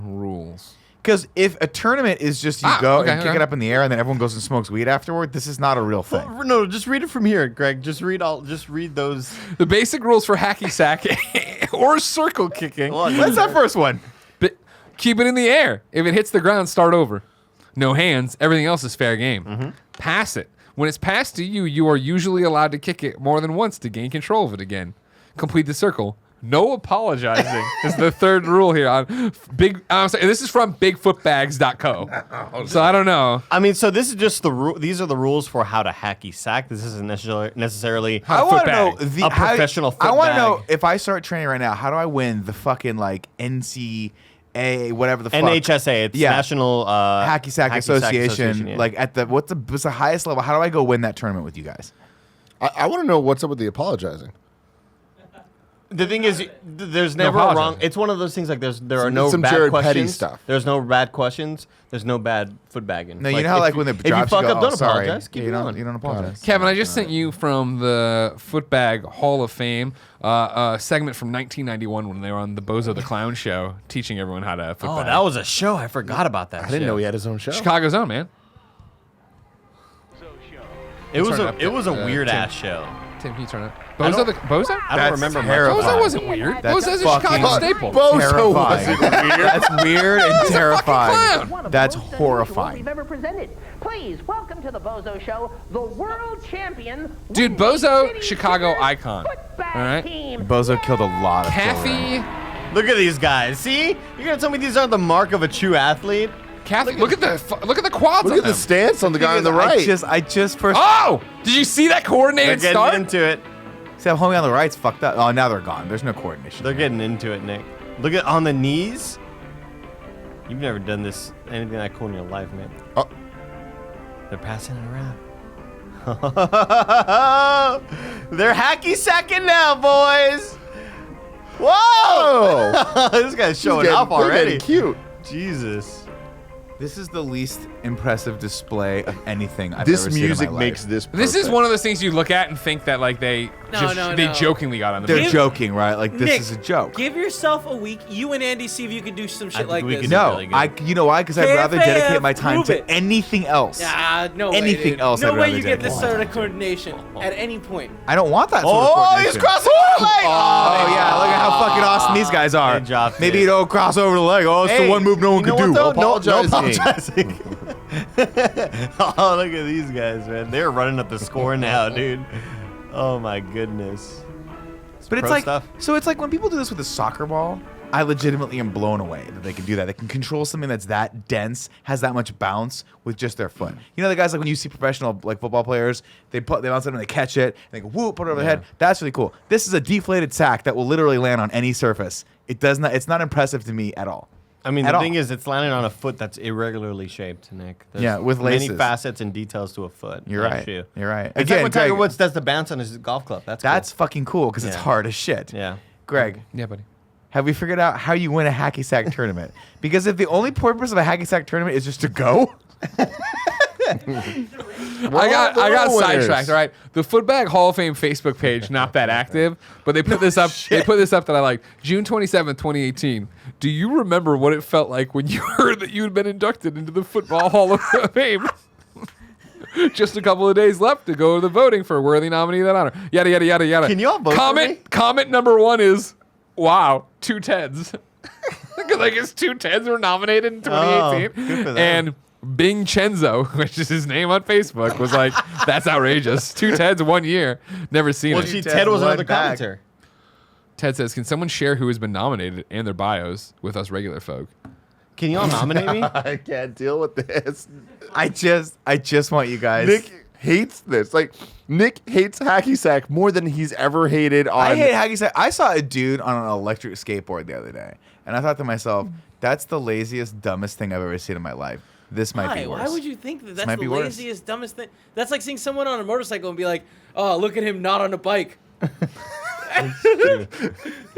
rules. Because if a tournament is just you Ah, go okay, and kick okay. it up in the air and then everyone goes and smokes weed afterward, this is not a real thing. Oh, no, just read it from here, Greg. Just read those. The basic rules for hacky sack or circle kicking. What's that first one? But keep it in the air. If it hits the ground, start over. No hands. Everything else is fair game. Pass it. When it's passed to you, you are usually allowed to kick it more than once to gain control of it again. Complete the circle. No apologizing is the third rule here on big. I'm sorry, this is from bigfootbags.co. So I don't know. I mean, so this is just the rule. These are the rules for how to hacky sack. This isn't necessarily I want to know footbag. a professional I want to know footbag. if I start training right now, how do I win the fucking like NCAA, whatever the fuck? NHSA. It's Yeah. National Hacky Sack Association. yeah. Like at what's the highest level? How do I go win that tournament with you guys? I want to know what's up with the apologizing. The thing is, there's No never a wrong. apologizing. It's one of those things like there are no some bad Jared Petty questions. stuff. There's no bad questions. There's no bad footbagging. No, you know how like when the if you drives fuck go, up, don't sorry. apologize. Keep you it don't going. you don't apologize. Kevin, I just sent you from the Footbag Hall of Fame a segment from 1991 when they were on the Bozo the Clown show teaching everyone how to footbag. Oh, that was a show. I forgot about that. I didn't know he had his own show. Chicago's own, man. It was Turn it a up, it was a Tim. weird ass show. Tim, can you turn it? I Bozo don't- the Bozo? I don't That's remember terrible. much. Bozo wasn't weird. That's Bozo's a fucking Chicago staple. Bozo Terrifying. wasn't weird. That's weird and clown. terrifying. That's horrifying. We've ever presented. Please welcome to the Bozo Show, the world champion. Dude, Windy Bozo, City Chicago Junior icon. footbag All right. team. Bozo killed a lot of children. Kathy, Look at these guys. See, you're gonna tell me these aren't the mark of a true athlete? look at the quads Look on at the them. stance on the guy on the I right. just first. Oh! Did you see that They're coordinated getting start? into it. See, homie on the right's fucked up. Oh, now they're gone. There's no coordination. They're getting into it, Nick. Look at on the knees. You've never done this anything that cool in your life, man. Oh. They're passing it around. They're hacky sacking now, boys. Whoa! Oh, This guy's showing He's off getting- they're already. getting cute. Jesus. This is the least impressive display of anything I've This ever seen in music my makes life. this. This is perfect. one of those things you look at and think that like they They jokingly got on the They're boat. joking, right? Like this Nick, is a joke. Give yourself a week. You and Andy see if you can do some shit like this. No, you know why? Because I'd rather dedicate my time prove to anything else. No Anything way, dude. else. No I'd way rather you get this dedicate. sort of coordination at any point. I don't want that sort of coordination. He's crossing the leg. Oh yeah, look at how fucking awesome these guys are. Maybe you don't cross over the leg. Oh, it's the one move no one can do. No apologizing. apologizing. Oh, look at these guys, man. They're running up the score now, dude. Oh my goodness. But it's pro like stuff. so. It's like when people do this with a soccer ball. I legitimately am blown away that they can do that. They can control something that's that dense, has that much bounce with just their foot. You know the guys like when you see professional like football players, they bounce it and they catch it, and they go whoop, put it over their head. That's really cool. This is a deflated sack that will literally land on any surface. It does not. It's not impressive to me at all. I mean, the thing is, it's landing on a foot that's irregularly shaped, Nick. There's with laces. many facets and details to a foot. You're right. Shoe. You're right. It's like when Tiger Woods does the bounce on his golf club. That's cool. fucking cool because it's hard as shit. Yeah. Greg. Yeah, buddy. Have we figured out how you win a hacky sack tournament? Because if the only purpose of a hacky sack tournament is just to go, I got sidetracked. All right, the Footbag Hall of Fame Facebook page not that active, but they put this up. They put this up that I like. June 27th, 2018. Do you remember what it felt like when you heard that you had been inducted into the Football Hall of Fame? Just a couple of days left to go to the voting for a worthy nominee of that honor. Yada yada yada yada. Can you all vote for me? Comment number 1 is, wow, 2 Teds. Because I guess 2 Teds were nominated in 2018. good for them. And Bing Chenzo, which is his name on Facebook, was like, that's outrageous. 2 Teds 1 year. Never seen Well, it. see, Ted was another commenter. Ted says, can someone share who has been nominated and their bios with us regular folk? Can you all nominate me? I can't deal with this. I just want you guys. Nick hates this. Like, Nick hates hacky sack more than he's ever hated on. I hate hacky sack. I saw a dude on an electric skateboard the other day, and I thought to myself, that's the laziest, dumbest thing I've ever seen in my life. This might be worse. Why would you think that that's might the be worse. laziest, dumbest thing? That's like seeing someone on a motorcycle and be like, oh, look at him not on a bike.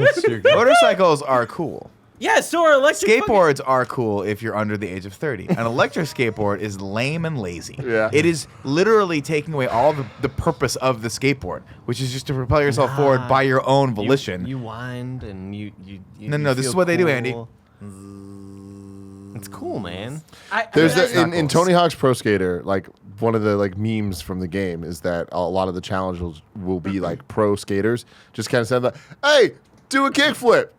That's true. Motorcycles are cool. Yeah, so are electric Skateboards are cool if you're under the age of 30. An electric skateboard is lame and lazy. Yeah. It is literally taking away all the purpose of the skateboard, which is just to propel yourself forward by your own volition. You wind and you No, this is what they do, Andy. It's cool, man. There's That's not in cool. Tony Hawk's Pro Skater, like one of the like memes from the game is that a lot of the challenges will be like pro skaters just kind of saying that, hey, do a kickflip.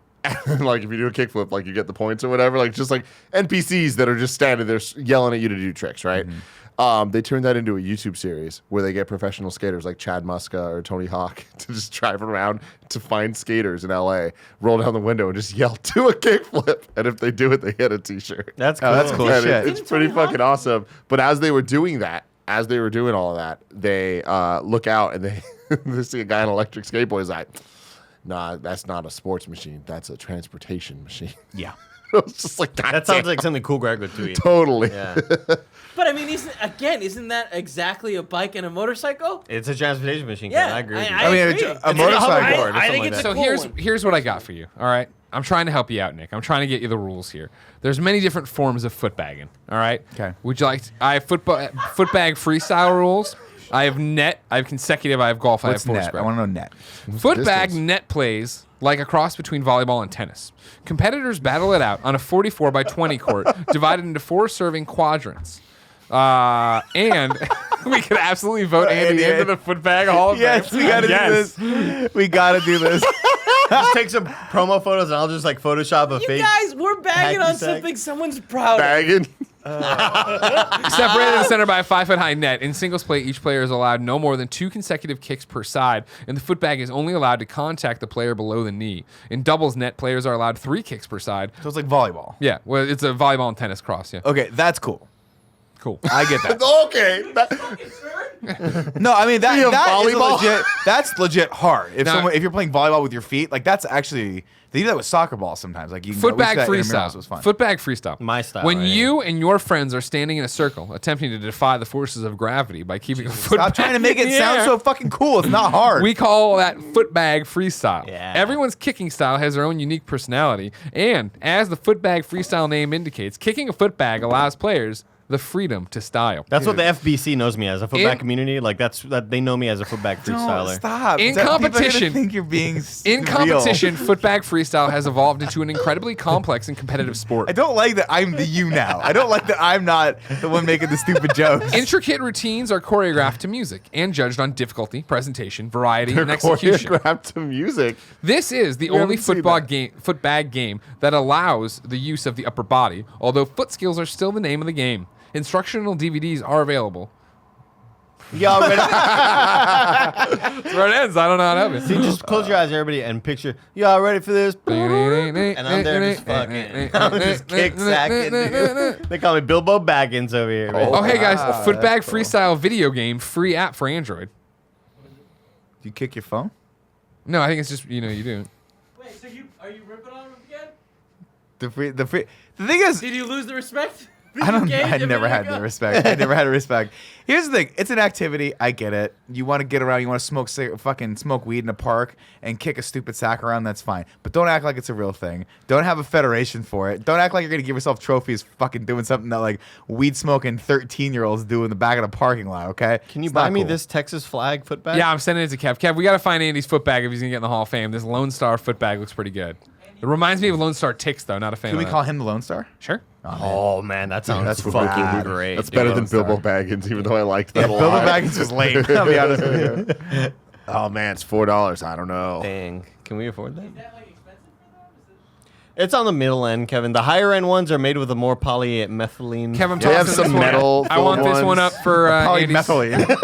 And like if you do a kickflip, like you get the points or whatever. Like just like NPCs that are just standing there yelling at you to do tricks, right? They turned that into a YouTube series where they get professional skaters like Chad Muska or Tony Hawk to just drive around to find skaters in LA, roll down the window and just yell, do a kickflip. And if they do it, they get a t-shirt. That's cool. Oh, that's cool And shit. it's pretty fucking awesome. But as they were doing that, as they were doing all of that, they look out and they see a guy on an electric skateboard. He's like, nah, that's not a sports machine. That's a transportation machine. Yeah. It was just like That sounds like something Cool Greg would tweet. Totally. Yeah. But I mean, isn't that exactly a bike and a motorcycle? It's a transportation machine. Yeah, Kevin. I agree with you. I mean, agree. a It's like motorcycle. hoverboard or I something think like it's that. So Cool here's what I got for you. All right, I'm trying to help you out, Nick. I'm trying to get you the rules here. There's many different forms of footbagging. All right. Okay. Would you like? I have footbag freestyle rules. I have net. I have consecutive. I have golf. What's I have net? foursquare. I want to know net. Footbag Distance. net plays like a cross between volleyball and tennis. Competitors battle it out on a 44 by 20 court divided into 4 serving quadrants. And we could absolutely vote Andy into the Footbag Hall of Fame. Yes, we gotta do this. We gotta do this. Just take some promo photos and I'll just like Photoshop a You fake. guys, we're bagging hacky on sack. something someone's proud of. Bagging. Separated in the center by a 5-foot-high net. In singles play, each player is allowed no more than 2 consecutive kicks per side, and the footbag is only allowed to contact the player below the knee. In doubles net, players are allowed 3 kicks per side. So it's like volleyball. Yeah, well, it's a volleyball and tennis cross. Yeah, Okay, that's cool. cool. I get that. Okay. No, I mean that is volleyball? legit. That's legit hard. If Now- if you're playing volleyball with your feet, like that's actually they do that with soccer balls sometimes. Like you can Footbag we used to do that in intramurals, it was freestyle. fun. Footbag freestyle. My style, When right you and your friends are standing in a circle, attempting to defy the forces of gravity by keeping a footbag. Stop trying to make it in the sound air. so fucking cool. It's not hard. We call that footbag freestyle. Yeah. Everyone's kicking style has their own unique personality, and as the footbag freestyle name indicates, kicking a footbag allows players the freedom to style. That's what the FBC knows me as, a footbag community. Like that they know me as a footbag freestyler. Stop. In People are gonna competition, think you're being in real. competition, footbag freestyle has evolved into an incredibly complex and competitive sport. I don't like that I'm the you now. I don't like that I'm not the one making the stupid jokes. Intricate routines are choreographed to music and judged on difficulty, presentation, variety, They're and execution. choreographed to music. This is the We only haven't seen footbag game that allows the use of the upper body, although foot skills are still the name of the game. Instructional DVDs are available. Y'all ready? That's where it ends. I don't know how to have it. See, just close your eyes, everybody, and picture. Y'all ready for this? And I'm there just fucking. I'm just kick sacking. Dude. They call me Bilbo Baggins over here. Man. Oh, hey guys, Footbag Freestyle video game, free app for Android. Do you kick your phone? No, I think it's just, you do. Wait, so are you ripping on him again? The thing is, Did you lose the respect? I never had the respect. I never had a respect. Here's the thing: it's an activity. I get it. You want to get around. You want to smoke weed in a park and kick a stupid sack around. That's fine. But don't act like it's a real thing. Don't have a federation for it. Don't act like you're gonna give yourself trophies. Fucking doing something that like weed smoking 13-year-olds do in the back of the parking lot. Okay? Can you It's buy not me cool. this Texas flag footbag? Yeah, I'm sending it to Kev. Kev, we got to find Andy's footbag if he's going to get in the Hall of Fame. This Lone Star footbag looks pretty good. It reminds me of Lone Star Ticks, though. Not a fan Can we of call him the Lone Star? Sure. Oh man, that sounds That's fucking rad. great. That's dude. better than Bilbo Baggins, even though I liked that a lot. Bilbo Baggins was lame. I'll be honest with you. Oh man, it's $4. I don't know. Dang, can we afford that? It's on the middle end, Kevin. The higher end ones are made with a more polyethylene. Kev, I'm They have tossing some this one. metal. I want this one up for Andy's. Polymethylene.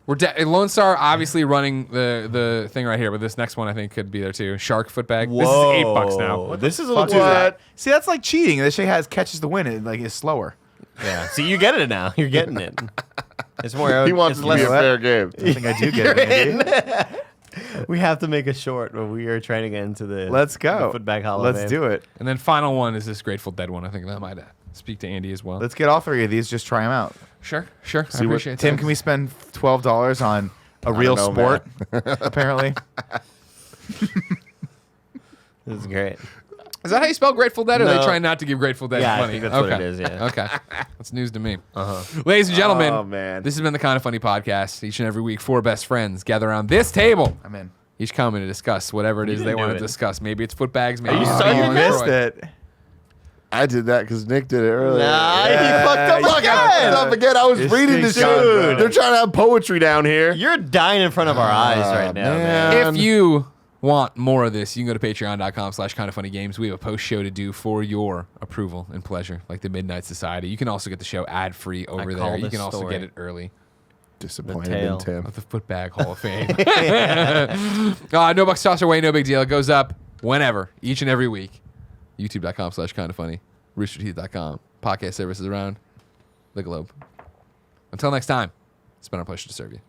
We're Lone Star obviously running the thing right here, but this next one I think could be there too. Shark footbag. This is $8 now. This is a Fuck little is that? See, that's like cheating. This shit catches the wind and like is slower. Yeah. See, you get it now. You're getting it. It's more. He wants it to be a fair game. I think I do get it. Andy. We have to make a short where we are trying to get into the. Let's go. The footbag Hall of Let's Fame. do it. And then final one is this Grateful Dead one. I think that might speak to Andy as well. Let's get all three of these. Just try them out. Sure. I what- appreciate Tim, that. can we spend $12 on a real know, sport? Apparently. This is great. Is that how you spell Grateful Dead, or are No. they trying not to give Grateful Dead Yeah, I money? think that's okay. what it is, yeah. Okay. That's news to me. Ladies and gentlemen, Oh, man. this has been the Kind of Funny podcast. Each and every week, four best friends gather around this table. I'm in. Each coming to discuss whatever it is they didn't want do to it. discuss. Maybe it's footbags. Maybe you it's starting Beyond this? Missed Troy. it. I did that because Nick did it earlier. Nah, he Yeah, fucked up you again. Stop again. I was It's reading the Nick Scarpino. shit. They're trying to have poetry down here. You're dying in front of our eyes right now, man. If you want more of this, you can go to patreon.com/kindoffunnygames. We have a post show to do for your approval and pleasure, like the Midnight Society. You can also get the show ad-free over call there. You this can also story. get it early. Disappointed tail. in Tim. Of the Footbag Hall of Fame. No bucks tossed away, no big deal. It goes up whenever, each and every week. YouTube.com/kindoffunny. RoosterTeeth.com. Podcast services around the globe. Until next time, it's been our pleasure to serve you.